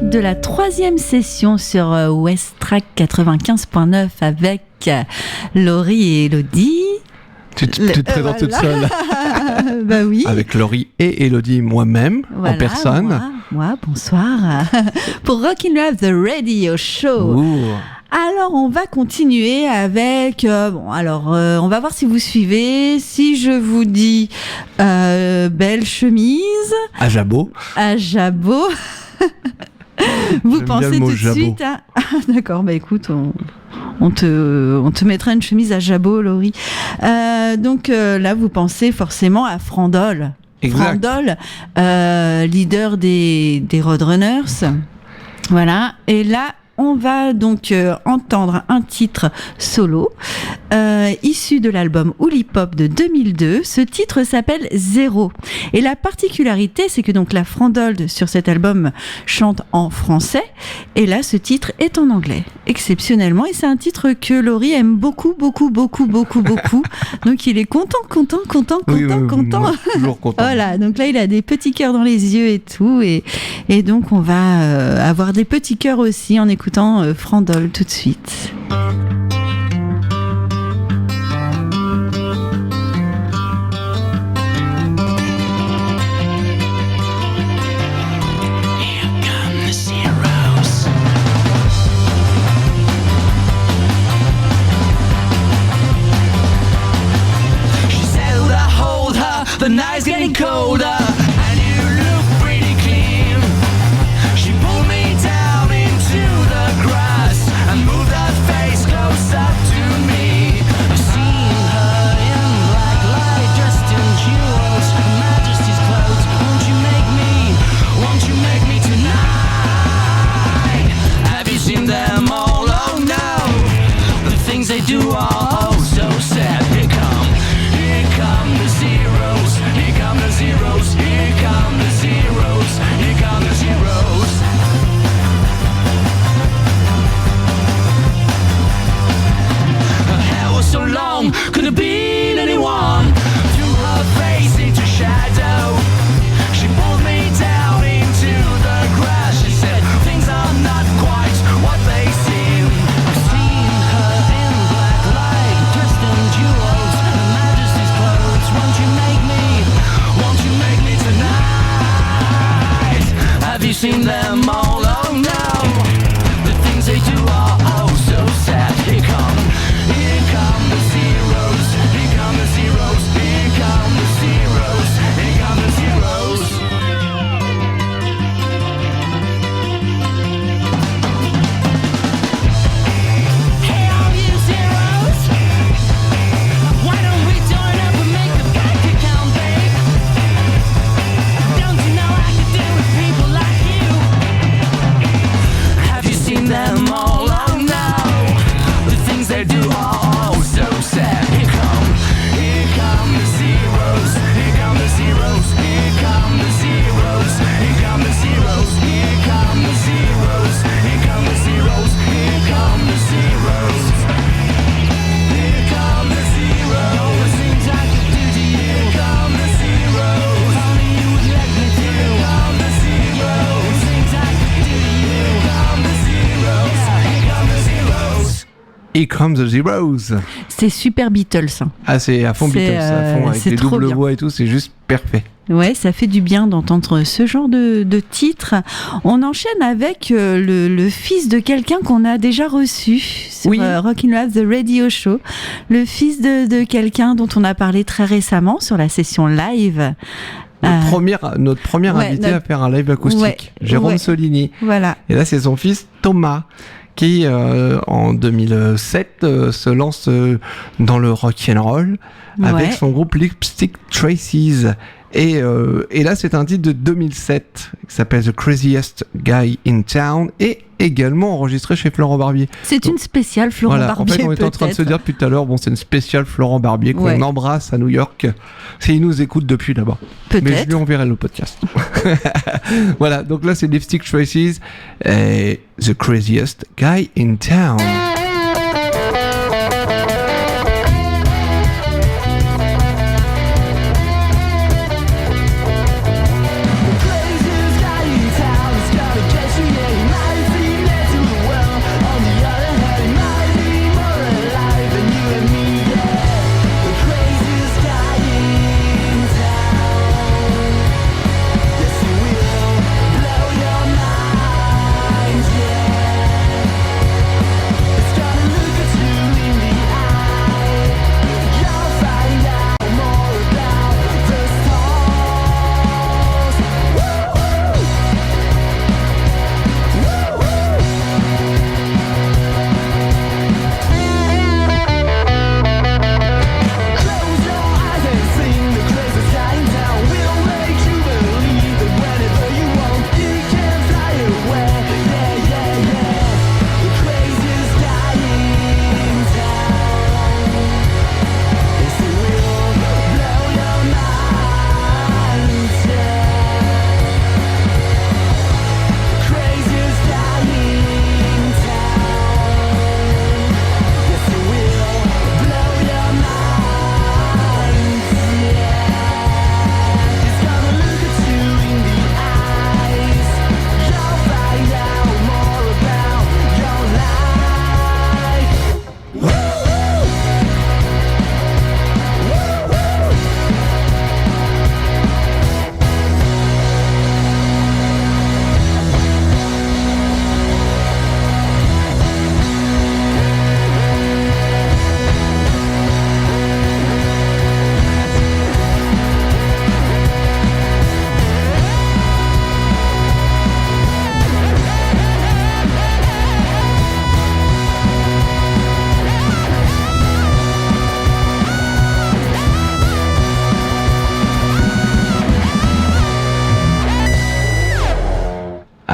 suite de la 3e session sur West Track 95.9 avec Laurie et Elodie. Tu te présentes toute seule. Bah oui. Avec Laurie et Elodie, moi-même, Voilà, en personne. Moi, bonsoir. Pour Rockin' Love, The Radio Show. Ouh. Alors, on va continuer avec... on va voir si vous suivez. Si je vous dis belle chemise... À Jabot. À Jabot. Vous J'aime bien pensez le mot tout de Jabot. suite à... D'accord, bah écoute, on te mettra une chemise à Jabot, Laurie. Donc là, vous pensez forcément à Frandol. Exact. Frandol, leader des Roadrunners. Voilà. Et là, on va donc entendre un titre solo issu de l'album Hooli Pop de 2002. Ce titre s'appelle Zéro. Et la particularité, c'est que donc la Frandol sur cet album chante en français. Et là, ce titre est en anglais, exceptionnellement. Et c'est un titre que Laurie aime beaucoup. Donc il est content. Oui, moi, toujours content. Voilà, donc là il a des petits cœurs dans les yeux et tout, et donc on va avoir des petits cœurs aussi en écoutant Frandol tout de suite. The night's getting colder, and you look pretty clean. She pulled me down into the grass and moved her face close up to me. I've seen her in black light, dressed in jewels, Her Majesty's clothes. Won't you make me tonight? Have you seen them all? Oh no, the things they do are oh so sad. Here come the zeros. Here come the zeros. Here come the zeros. Here come the zeros. Her hair was so long, could have been anyone. Threw her face into shadow. She pulled me down into the grass. She said things are not quite what they seem. I've seen her in black light, dressed in jewels, Her Majesty's clothes. Won't you make me tonight? Have you seen them all? Oh no, the things they do are oh so sad. Here come the zeros. Here come the zeros. Here come the zeros. Here come the zeros. Hey, all you zeros, why don't we join up and make the bank account, babe? Don't you know I could deal with people like you? Have you seen them all? Oh no, the things they do are oh so sad. Here come the zeros. Here come the zeros. Here come the zeros. Here come the zeros. Here come the zeros. Here come the zeros. Here come the zeros. Here come the zeros. Things I could do to you. Here come the zeros. Only you would let me through. Here come the zeros. Things I could do to you. Here come the zeros. Here come the zeros. Here Come the Zeros. C'est super Beatles. Hein. Ah, c'est à fond C'est, Beatles, à fond, avec c'est les trop doubles bien. voix et tout, c'est juste parfait. Ouais, ça fait du bien d'entendre ce genre de titre. On enchaîne avec le fils de quelqu'un qu'on a déjà reçu sur Oui. Rockin' Love, The Radio Show. Le fils de quelqu'un dont on a parlé très récemment sur la session live. Notre premier ouais, invité à notre- faire un live acoustique, Ouais, Jérôme ouais. Solini. Voilà. Et là, c'est son fils Thomas qui, en 2007, se lance dans le rock'n'roll avec Ouais. son groupe Lipstick Traces. Et là, c'est un titre de 2007 qui s'appelle The Craziest Guy in Town et également enregistré chez Florent Barbier. C'est une spéciale Florent Voilà, Barbier. en fait, on était en train de se peut-être. dire depuis tout à l'heure, bon, c'est une spéciale Florent Barbier qu'on Ouais. embrasse à New York. Il nous écoute depuis là-bas. Mais je Peut-être. lui enverrai le podcast. Voilà, donc là, c'est Lipstick Traces et The Craziest Guy in Town. Craziest guy in town has got a dress, yeah.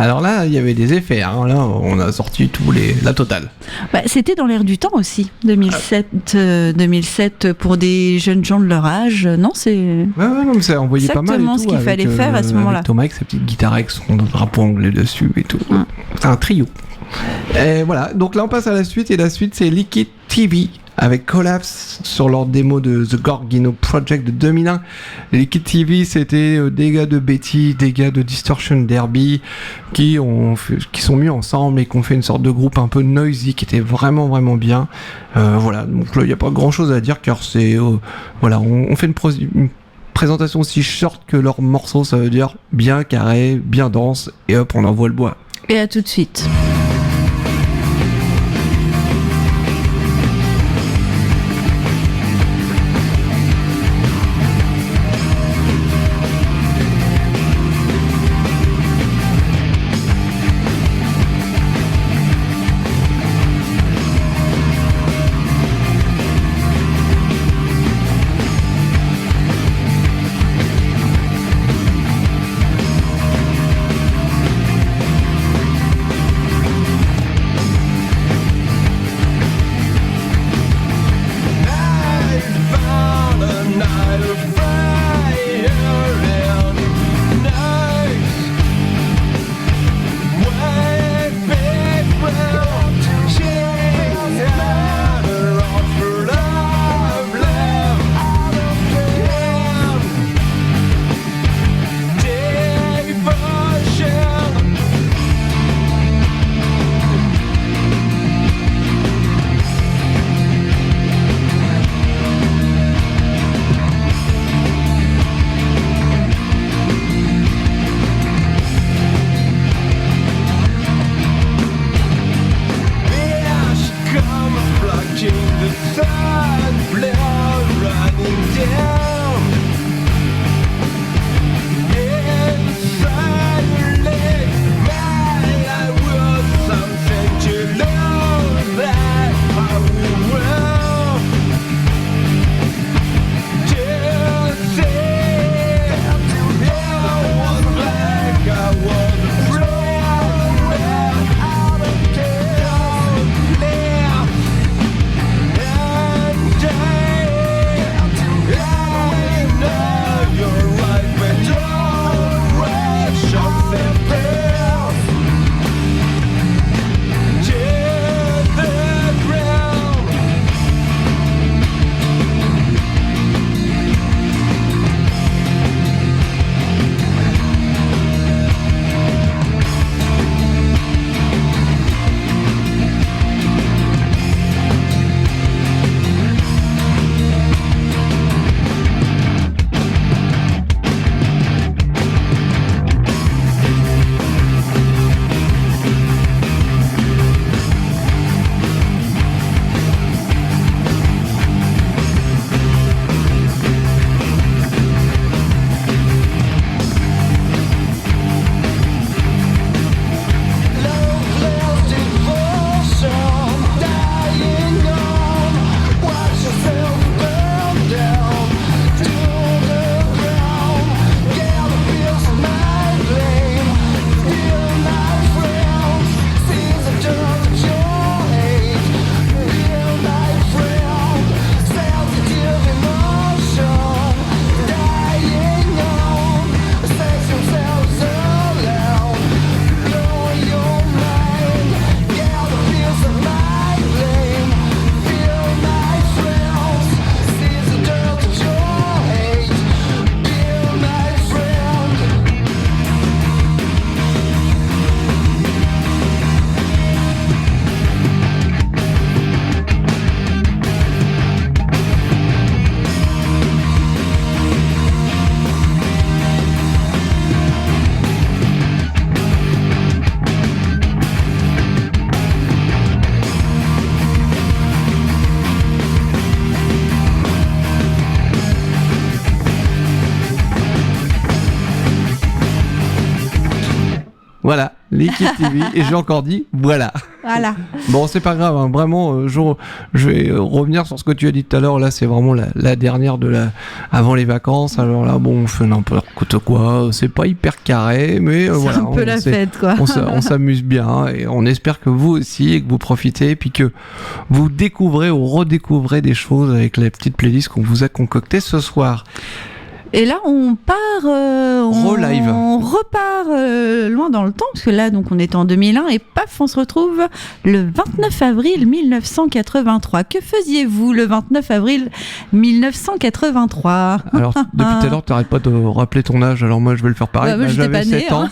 Alors là, il y avait des effets. Hein. Là, on a sorti la totale. Bah, c'était dans l'air du temps aussi, 2007 pour des jeunes gens de leur âge. Non, c'est non, mais ça envoyait pas mal. Exactement ce qu'il fallait faire à ce moment-là. Avec Thomas avec sa petite guitare avec son drapeau anglais dessus et tout. C'est un trio. Et voilà, donc là on passe à la suite, et la suite c'est Liquid TV avec Collapse sur leur démo de The Gorgino Project de 2001. Liquid TV, c'était des gars de Betty, des gars de Distortion Derby qui sont mis ensemble et qui ont fait une sorte de groupe un peu noisy qui était vraiment vraiment bien. Voilà, donc là il n'y a pas grand chose à dire car c'est voilà, on fait une présentation aussi short que leur morceau, ça veut dire bien carré, bien dense, et hop on envoie le bois. Et à tout de suite. Liquid TV, et j'ai encore dit voilà. Voilà. Bon, c'est pas grave, hein. Vraiment, je vais revenir sur ce que tu as dit tout à l'heure. Là, c'est vraiment la dernière avant les vacances. Alors là, bon, on fait n'importe quoi. C'est pas hyper carré, mais C'est voilà. un peu la fête, quoi. On s'amuse bien et on espère que vous aussi et que vous profitez et puis que vous découvrez ou redécouvrez des choses avec la petite playlist qu'on vous a concoctée ce soir. Et là, on part, Relive. on repart loin dans le temps, parce que là, donc, on était en 2001, et paf, on se retrouve le 29 avril 1983. Que faisiez-vous le 29 avril 1983 ? Alors, depuis tout à l'heure, t'arrêtes pas de rappeler ton âge, alors moi, je vais le faire pareil. Bah, moi, j'étais j'avais pas née, 7 ans.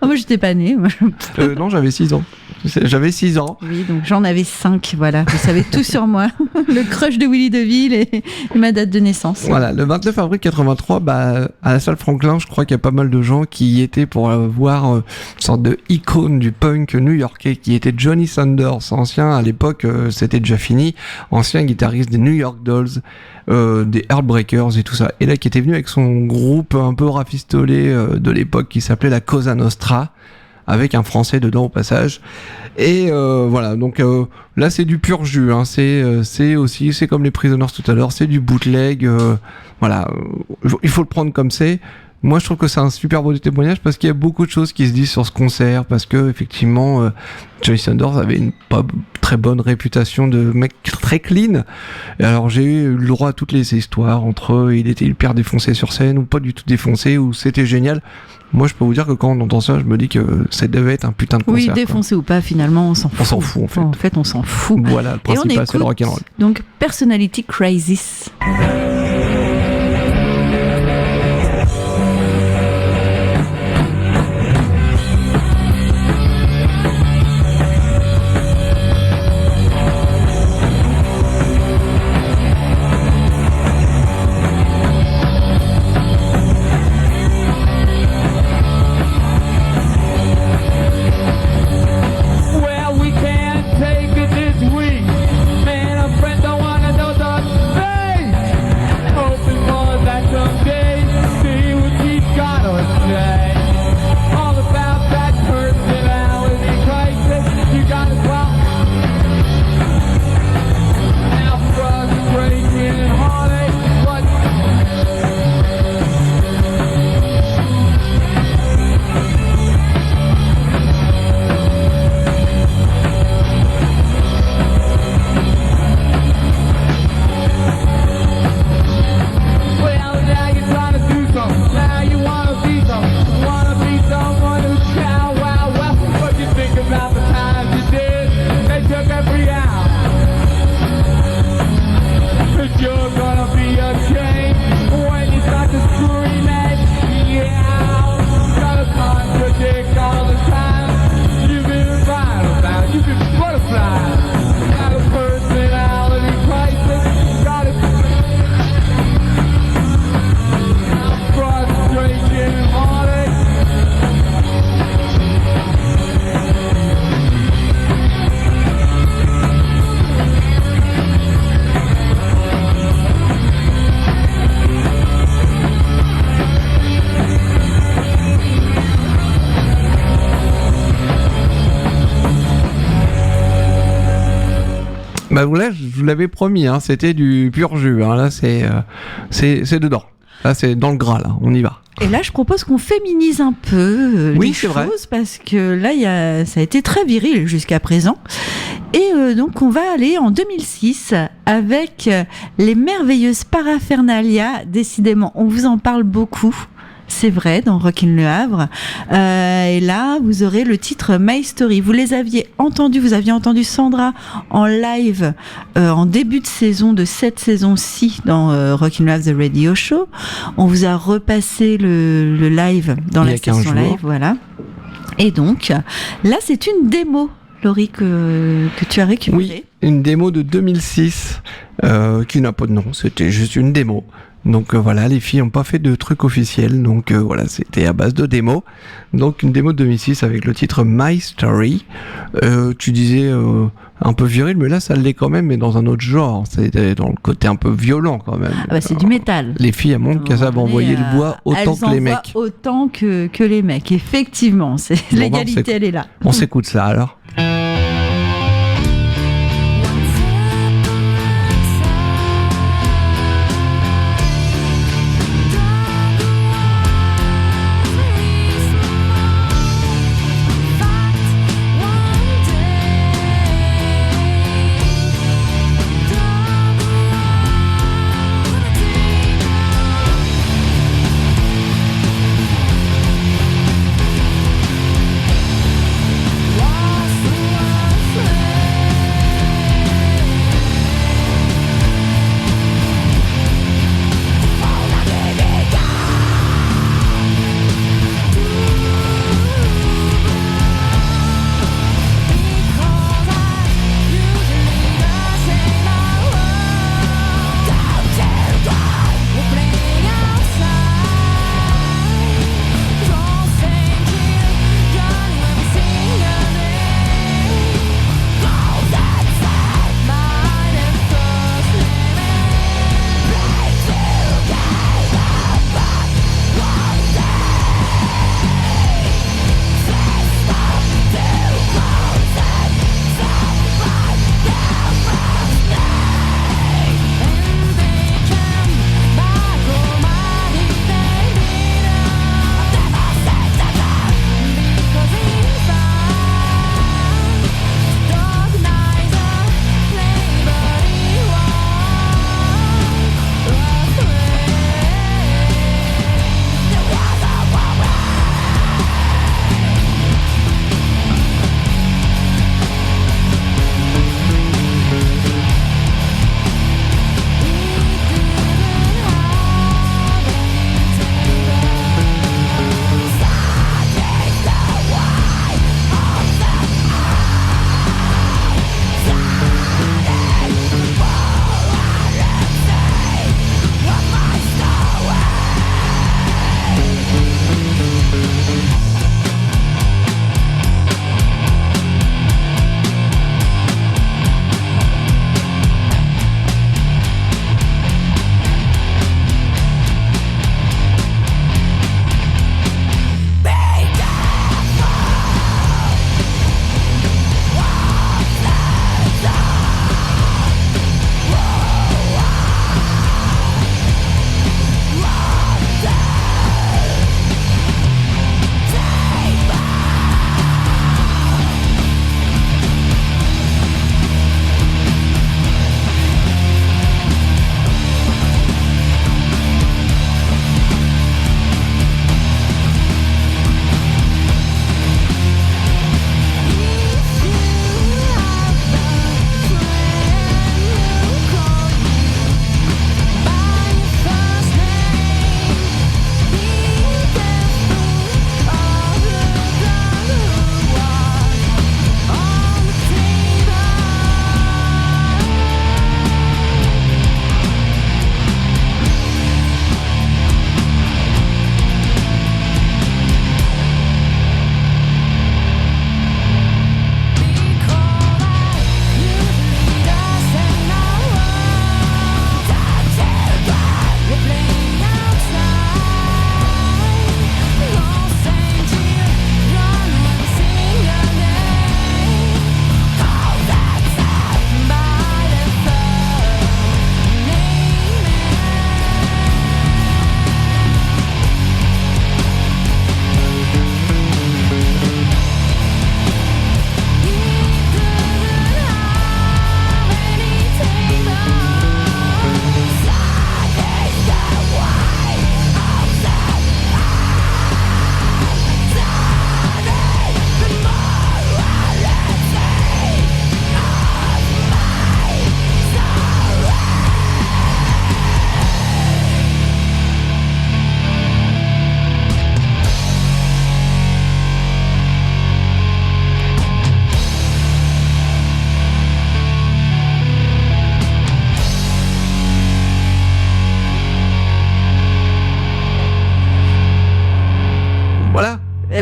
Moi, j'étais pas née. Non, j'avais 6 ans. J'avais 6 ans. Oui, donc j'en avais 5, voilà. Vous savez tout sur moi. Le crush de Willy DeVille et ma date de naissance. Voilà, le 29 avril 83, à la salle Franklin, je crois qu'il y a pas mal de gens qui y étaient pour voir une sorte de icône du punk new-yorkais qui était Johnny Sanders, ancien, à l'époque, c'était déjà fini, ancien guitariste des New York Dolls, des Heartbreakers et tout ça. Et là, qui était venu avec son groupe un peu rafistolé de l'époque qui s'appelait la Cosa Nostra, avec un français dedans au passage. Et voilà, donc là c'est du pur jus, hein. C'est aussi, c'est comme les Prisoners tout à l'heure, c'est du bootleg, voilà, il faut le prendre comme c'est. Moi je trouve que c'est un super beau témoignage parce qu'il y a beaucoup de choses qui se disent sur ce concert, parce que effectivement Johnny Sanders avait une pas très bonne réputation de mec très clean, et alors j'ai eu le droit à toutes les histoires entre il était hyper défoncé sur scène ou pas du tout défoncé, ou c'était génial. Moi, je peux vous dire que quand on entend ça, je me dis que ça devait être un putain de concert. Oui, défoncé ou pas, finalement, on s'en fout. On s'en fout, en fait. En fait, on s'en fout. Voilà, le principal, c'est le rock'n'roll. Donc, Personality Crisis. Bah là, je vous l'avais promis, hein, c'était du pur jus. Hein, là, c'est dedans. Là, c'est dans le gras. Là, on y va. Et là, je propose qu'on féminise un peu oui, les c'est choses, vrai. parce que là, ça a été très viril jusqu'à présent. Et donc, on va aller en 2006 avec les merveilleuses Paraphernalia. Décidément, on vous en parle beaucoup. C'est vrai, dans Rockin' Le Havre. Et là, vous aurez le titre My Story. Vous aviez entendu Sandra en live en début de saison de cette saison-ci dans Rockin' Le Havre The Radio Show. On vous a repassé le live dans la station live, voilà. Et donc, là, c'est une démo, Laurie, que tu as récupérée. Oui, une démo de 2006 qui n'a pas de nom, c'était juste une démo. Donc voilà, les filles n'ont pas fait de trucs officiels, donc voilà, c'était à base de démos. Donc une démo de 2006 avec le titre My Story. Tu disais un peu viril, mais là ça l'est quand même, mais dans un autre genre. C'est dans le côté un peu violent quand même. Ah bah, c'est du métal. Les filles, elles montrent qu'elles savent envoyer le bois autant que les mecs. Autant que les mecs, effectivement. L'égalité, elle est là. On s'écoute ça alors. Lost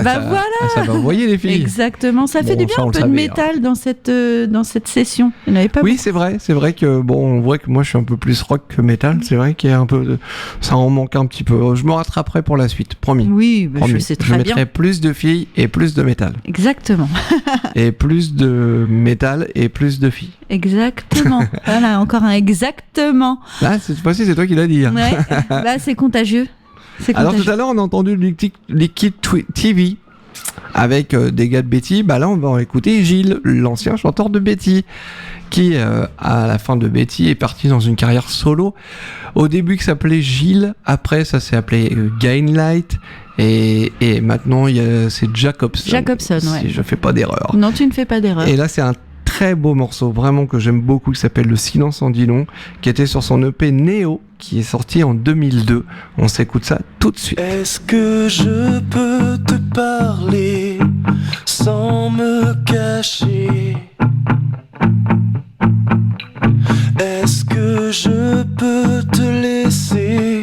Et bah voilà. Ça va envoyer les filles. Exactement, ça fait Bon, du bien ça, on un le peu de savait, métal dans cette session. Il n'y en avait pas Oui, c'est vrai que bon, on voit que moi je suis un peu plus rock que métal. C'est vrai qu'il y a un peu ça en manque un petit peu. Je me rattraperai pour la suite, promis. Oui, bah, Promis. je sais très mettrai bien. plus de filles et plus de métal. Exactement, Et plus de métal et plus de filles. exactement. Voilà, encore un exactement. Là, cette fois-ci, c'est toi qui l'as dit. Hein. Ouais, là c'est contagieux. C'est Alors contagieux. tout à l'heure, on a entendu Liquid TV avec des gars de Betty. Bah là, on va écouter Gilles, l'ancien chanteur de Betty, qui à la fin de Betty est parti dans une carrière solo. Au début, qui s'appelait Gilles. Après, ça s'est appelé Gainlight. Et maintenant, c'est Jacobson. Jacobson, ouais. Si je fais pas d'erreur. Non, tu ne fais pas d'erreur. Et là, c'est un très beau morceau, vraiment que j'aime beaucoup, qui s'appelle Le Silence en dit long, qui était sur son EP Neo, qui est sorti en 2002. On s'écoute ça tout de suite. Est-ce que je peux te parler sans me cacher? Est-ce que je peux te laisser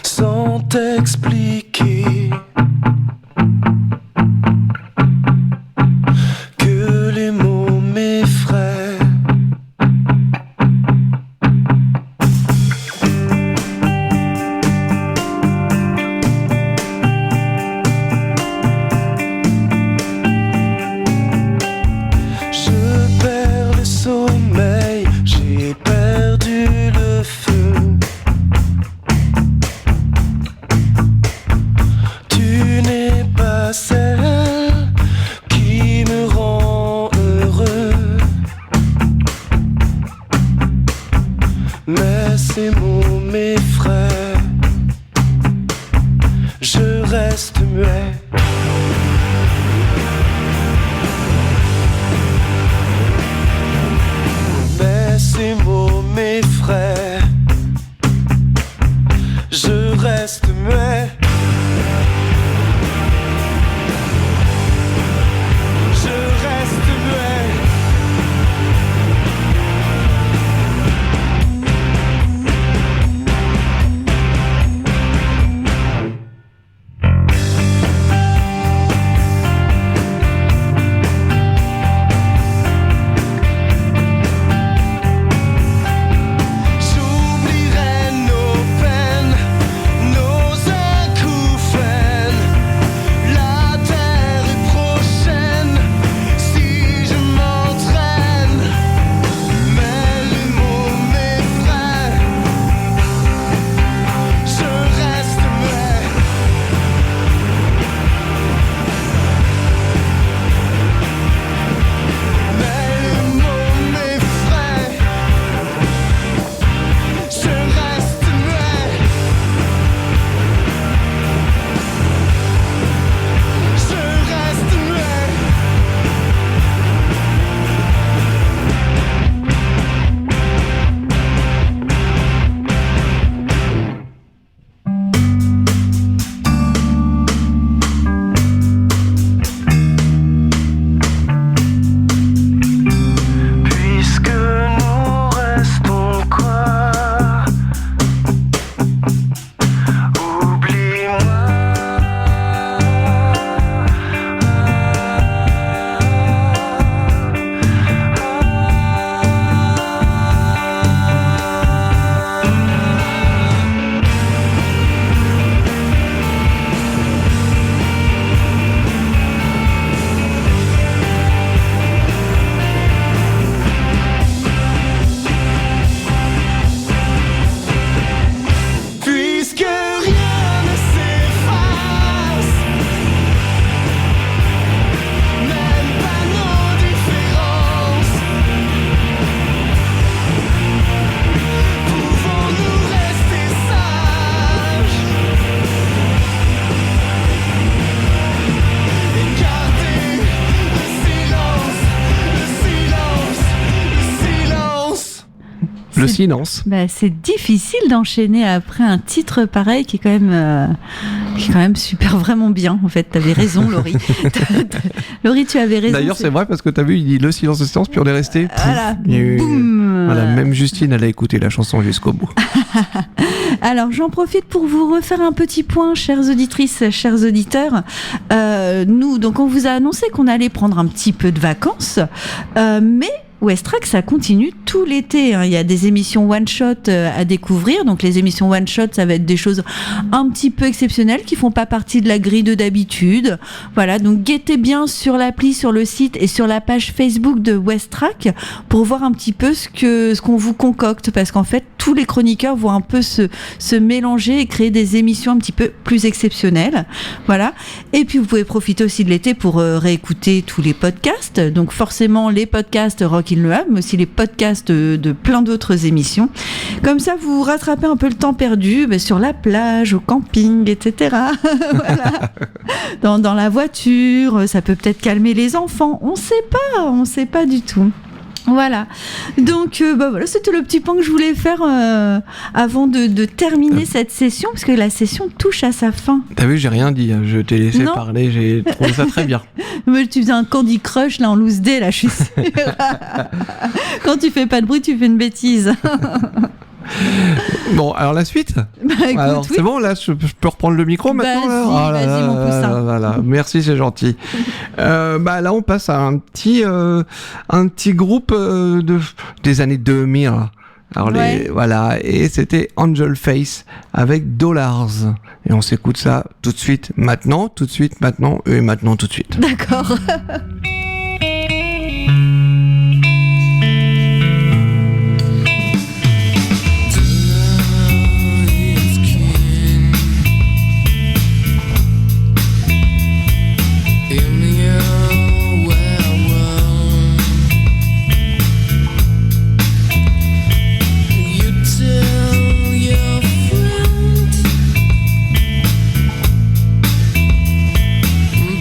sans t'expliquer que les mots m'effraient? Je perds le sommeil, j'ai perdu le feu. Tu n'es pas celle qui me rend heureux, mais ces mots m'effraient. Je reste muet. Mais ces mots m'effraient. Je reste muet. Je reste muet. J'oublierai nos peines, nos Le silence. Bah, c'est difficile d'enchaîner après un titre pareil qui est quand même super vraiment bien. En fait, t'avais raison, Laurie. Laurie, tu avais raison. D'ailleurs, c'est vrai parce que t'as vu, il dit le silence de silence, puis on est resté. Voilà, boum. Voilà, même Justine, elle a écouté la chanson jusqu'au bout. Alors, j'en profite pour vous refaire un petit point, chères auditrices, chers auditeurs. Nous, donc, on vous a annoncé qu'on allait prendre un petit peu de vacances, mais Westrack, ça continue tout l'été. Il y a des émissions one-shot à découvrir. Donc, les émissions one-shot, ça va être des choses un petit peu exceptionnelles qui font pas partie de la grille de d'habitude. Voilà, donc guettez bien sur l'appli, sur le site et sur la page Facebook de Westrack pour voir un petit peu ce qu'on vous concocte. Parce qu'en fait, tous les chroniqueurs vont un peu se mélanger et créer des émissions un petit peu plus exceptionnelles. Voilà. Et puis, vous pouvez profiter aussi de l'été pour réécouter tous les podcasts. Donc, forcément, les podcasts Rock in le Hub, mais aussi les podcasts de plein d'autres émissions. Comme ça, vous rattrapez un peu le temps perdu sur la plage, au camping, etc. Voilà. Dans la voiture, ça peut peut-être calmer les enfants. On sait pas du tout. Voilà, donc voilà, c'était le petit point que je voulais faire avant de terminer cette session, parce que la session touche à sa fin. T'as vu, j'ai rien dit, je t'ai laissé parler, j'ai trouvé ça très bien. Mais tu faisais un Candy Crush là en loose day, là, je suis sûre. Quand tu fais pas de bruit, tu fais une bêtise. Bon, alors la suite. Écoute, alors c'est bon, là je peux reprendre le micro maintenant. Vas-y, mon poussin. Voilà. Merci, c'est gentil. Là on passe à un petit groupe des années 2000. Alors voilà, et c'était Angel Face avec Dollars. Et on s'écoute ça tout de suite, maintenant, tout de suite, maintenant, et maintenant, tout de suite. D'accord.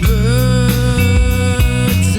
Birds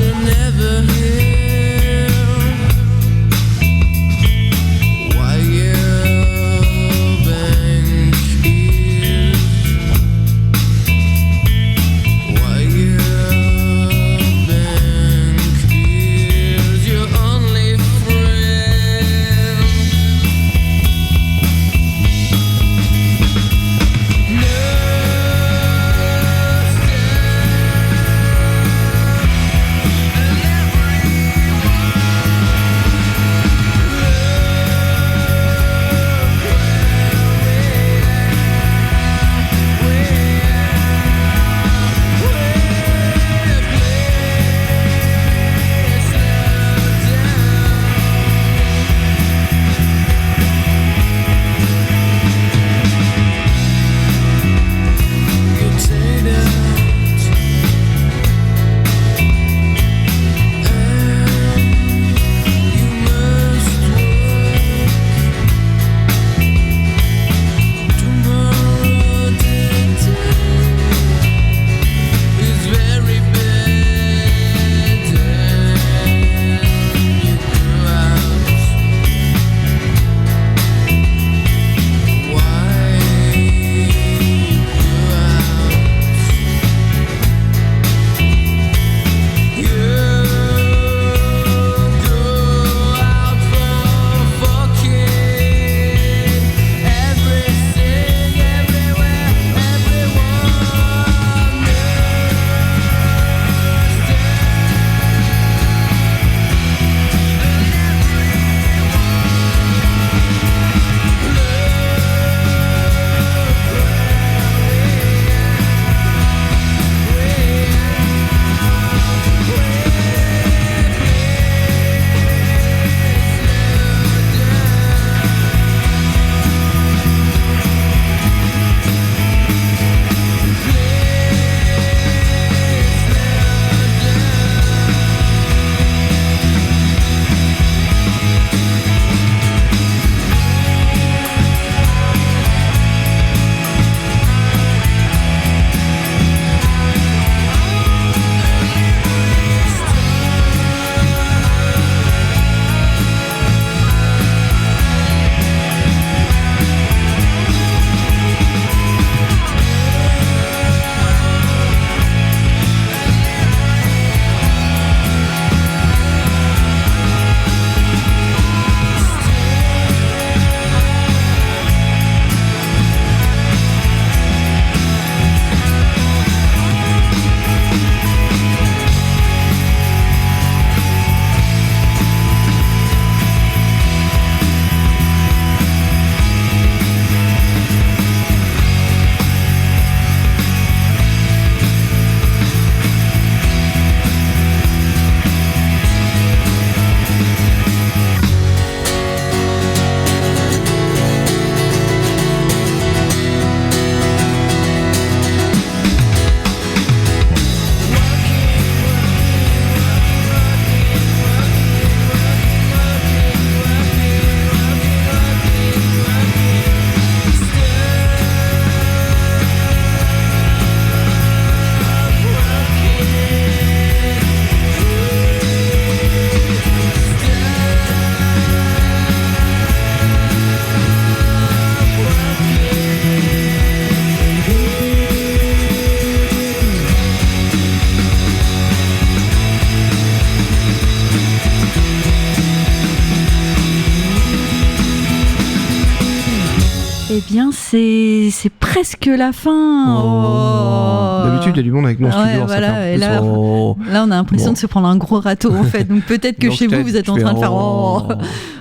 c'est presque la fin. Oh. D'habitude, il y a du monde avec mon studio. Ouais, voilà. Et là, on a l'impression de se prendre un gros râteau en fait. Donc peut-être que Donc, chez vous êtes en train de faire. oh.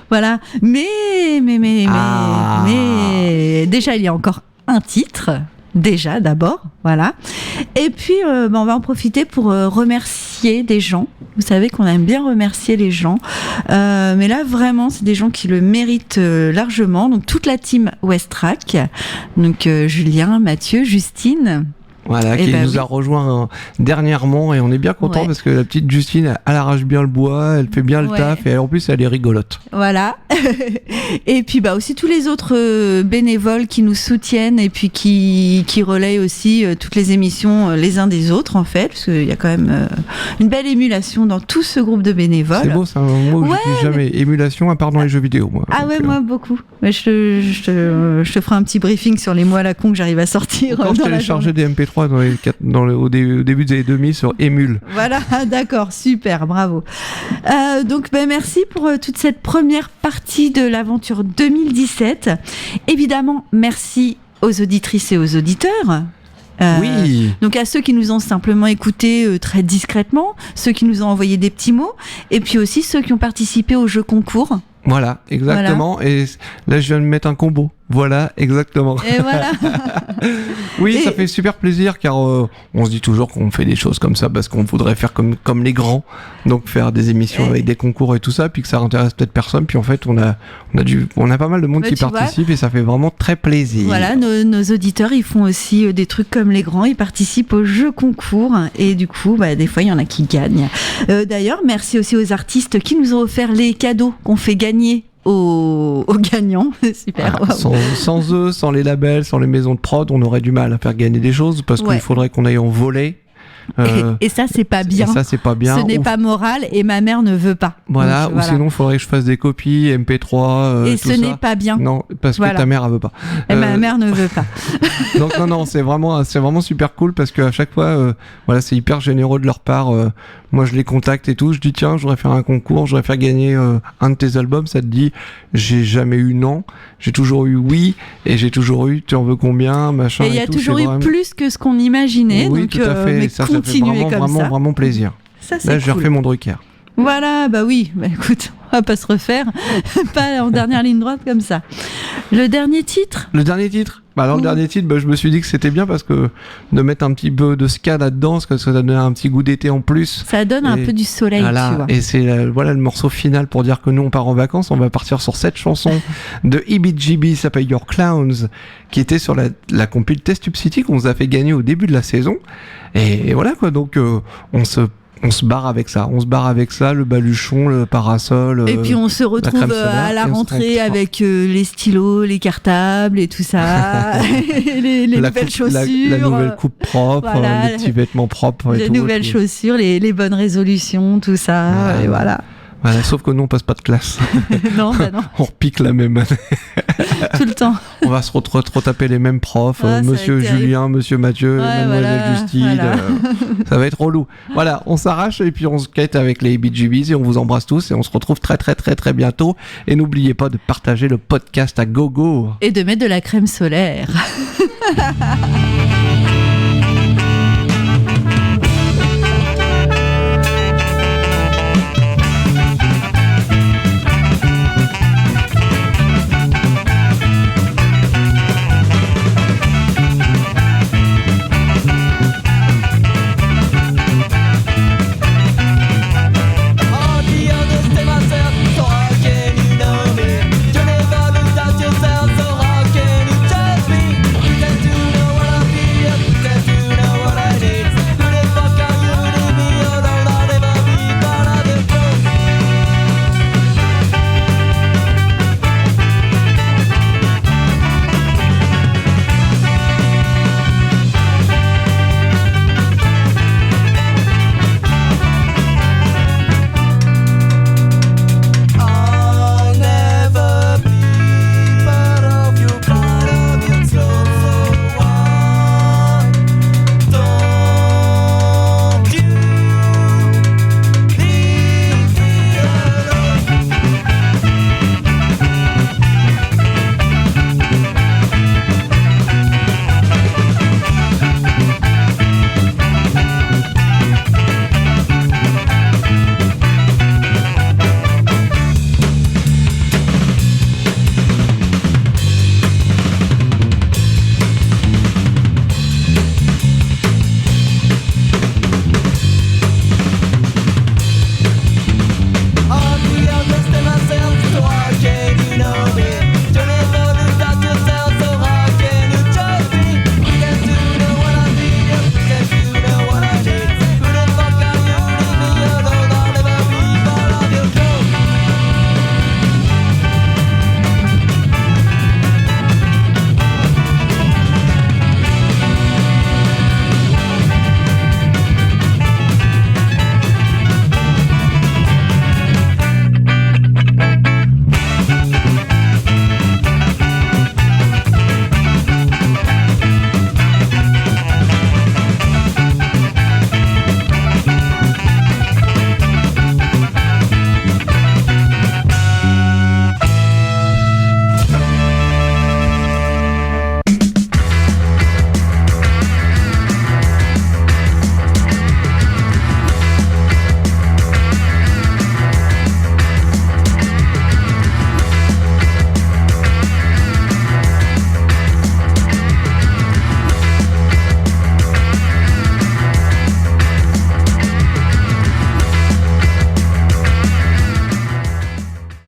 Voilà. Mais déjà, il y a encore un titre. Déjà, d'abord, voilà. Et puis, on va en profiter pour remercier des gens. Vous savez qu'on aime bien remercier les gens. Mais là, vraiment, c'est des gens qui le méritent largement. Donc, toute la team Westrack. Donc, Julien, Mathieu, Justine. Voilà, qui nous a rejoint dernièrement et on est bien content parce que la petite Justine, elle arrache bien le bois, elle fait bien le taf et en plus elle est rigolote. Voilà. Et puis aussi tous les autres bénévoles qui nous soutiennent et puis qui relayent aussi toutes les émissions les uns des autres en fait, parce qu'il y a quand même une belle émulation dans tout ce groupe de bénévoles. C'est beau, c'est un mot que j'utilise jamais. Émulation à part dans les jeux vidéo, moi. Ah ouais, moi beaucoup. Mais je te ferai un petit briefing sur les mots à la con que j'arrive à sortir. Quand je téléchargeais des MP3 au début des années 2000 sur Emule. Voilà, d'accord, super, bravo. Donc merci pour toute cette première partie de l'aventure 2017. Évidemment, merci aux auditrices et aux auditeurs. Oui. Donc à ceux qui nous ont simplement écoutés très discrètement, ceux qui nous ont envoyé des petits mots, et puis aussi ceux qui ont participé au jeu concours. Voilà, exactement. Voilà. Et là, je viens de mettre un combo. Voilà, exactement. Et voilà. Oui, ça fait super plaisir car on se dit toujours qu'on fait des choses comme ça parce qu'on voudrait faire comme les grands, donc faire des émissions avec des concours et tout ça, puis que ça intéresse peut-être personne. Puis en fait, on a pas mal de monde qui participe et ça fait vraiment très plaisir. Voilà, nos auditeurs, ils font aussi des trucs comme les grands. Ils participent aux jeux concours et du coup, des fois, il y en a qui gagnent. D'ailleurs, merci aussi aux artistes qui nous ont offert les cadeaux qu'on fait gagner aux gagnants. Super. Ah, sans eux, sans les labels, sans les maisons de prod, on aurait du mal à faire gagner des choses parce qu'il faudrait qu'on aille en voler. Et ça, c'est pas bien. Ça, c'est pas bien. Ce n'est pas moral et ma mère ne veut pas. Voilà, ou sinon, il faudrait que je fasse des copies, MP3. Et tout ce ça. n'est pas bien. Non, parce que ta mère, elle veut pas. Et ma mère ne veut pas. Donc, non, c'est vraiment super cool parce qu'à chaque fois, c'est hyper généreux de leur part. Moi, je les contacte et tout. Je dis, tiens, je voudrais faire un concours, je voudrais faire gagner un de tes albums. Ça te dit, j'ai jamais eu non, j'ai toujours eu oui, et j'ai toujours eu, tu en veux combien, machin. Et il y a toujours eu plus que ce qu'on imaginait. Oui, donc, tout à fait. Ça fait vraiment plaisir. Ça, là, j'ai refait mon Drucker. Voilà, oui. Écoute, on va pas se refaire. Pas en dernière ligne droite comme ça. Le dernier titre. Le dernier titre, je me suis dit que c'était bien parce que de mettre un petit peu de ska là-dedans, parce que ça donne un petit goût d'été en plus. Ça donne un peu du soleil, voilà, tu vois. Et c'est le morceau final pour dire que nous on part en vacances. On va partir sur cette chanson de EBGB, ça s'appelle Your Clowns, qui était sur la compile Test Tube City qu'on nous a fait gagner au début de la saison. Et voilà quoi, donc on se barre avec ça. Le baluchon, le parasol. Et puis on se retrouve à la rentrée avec les stylos, les cartables et tout ça. les nouvelles chaussures. La nouvelle coupe propre, les petits vêtements propres. Les nouvelles chaussures, les bonnes résolutions, tout ça. Et voilà. Voilà, sauf que nous on passe pas de classe. Non. On repique la même année. Tout le temps. On va se retaper les mêmes profs, monsieur Julien, monsieur Mathieu, mademoiselle Justine. Voilà. Ça va être relou. Voilà, on s'arrache et puis on se quitte avec les BGBs et on vous embrasse tous et on se retrouve très très très très bientôt. Et n'oubliez pas de partager le podcast à gogo. Et de mettre de la crème solaire.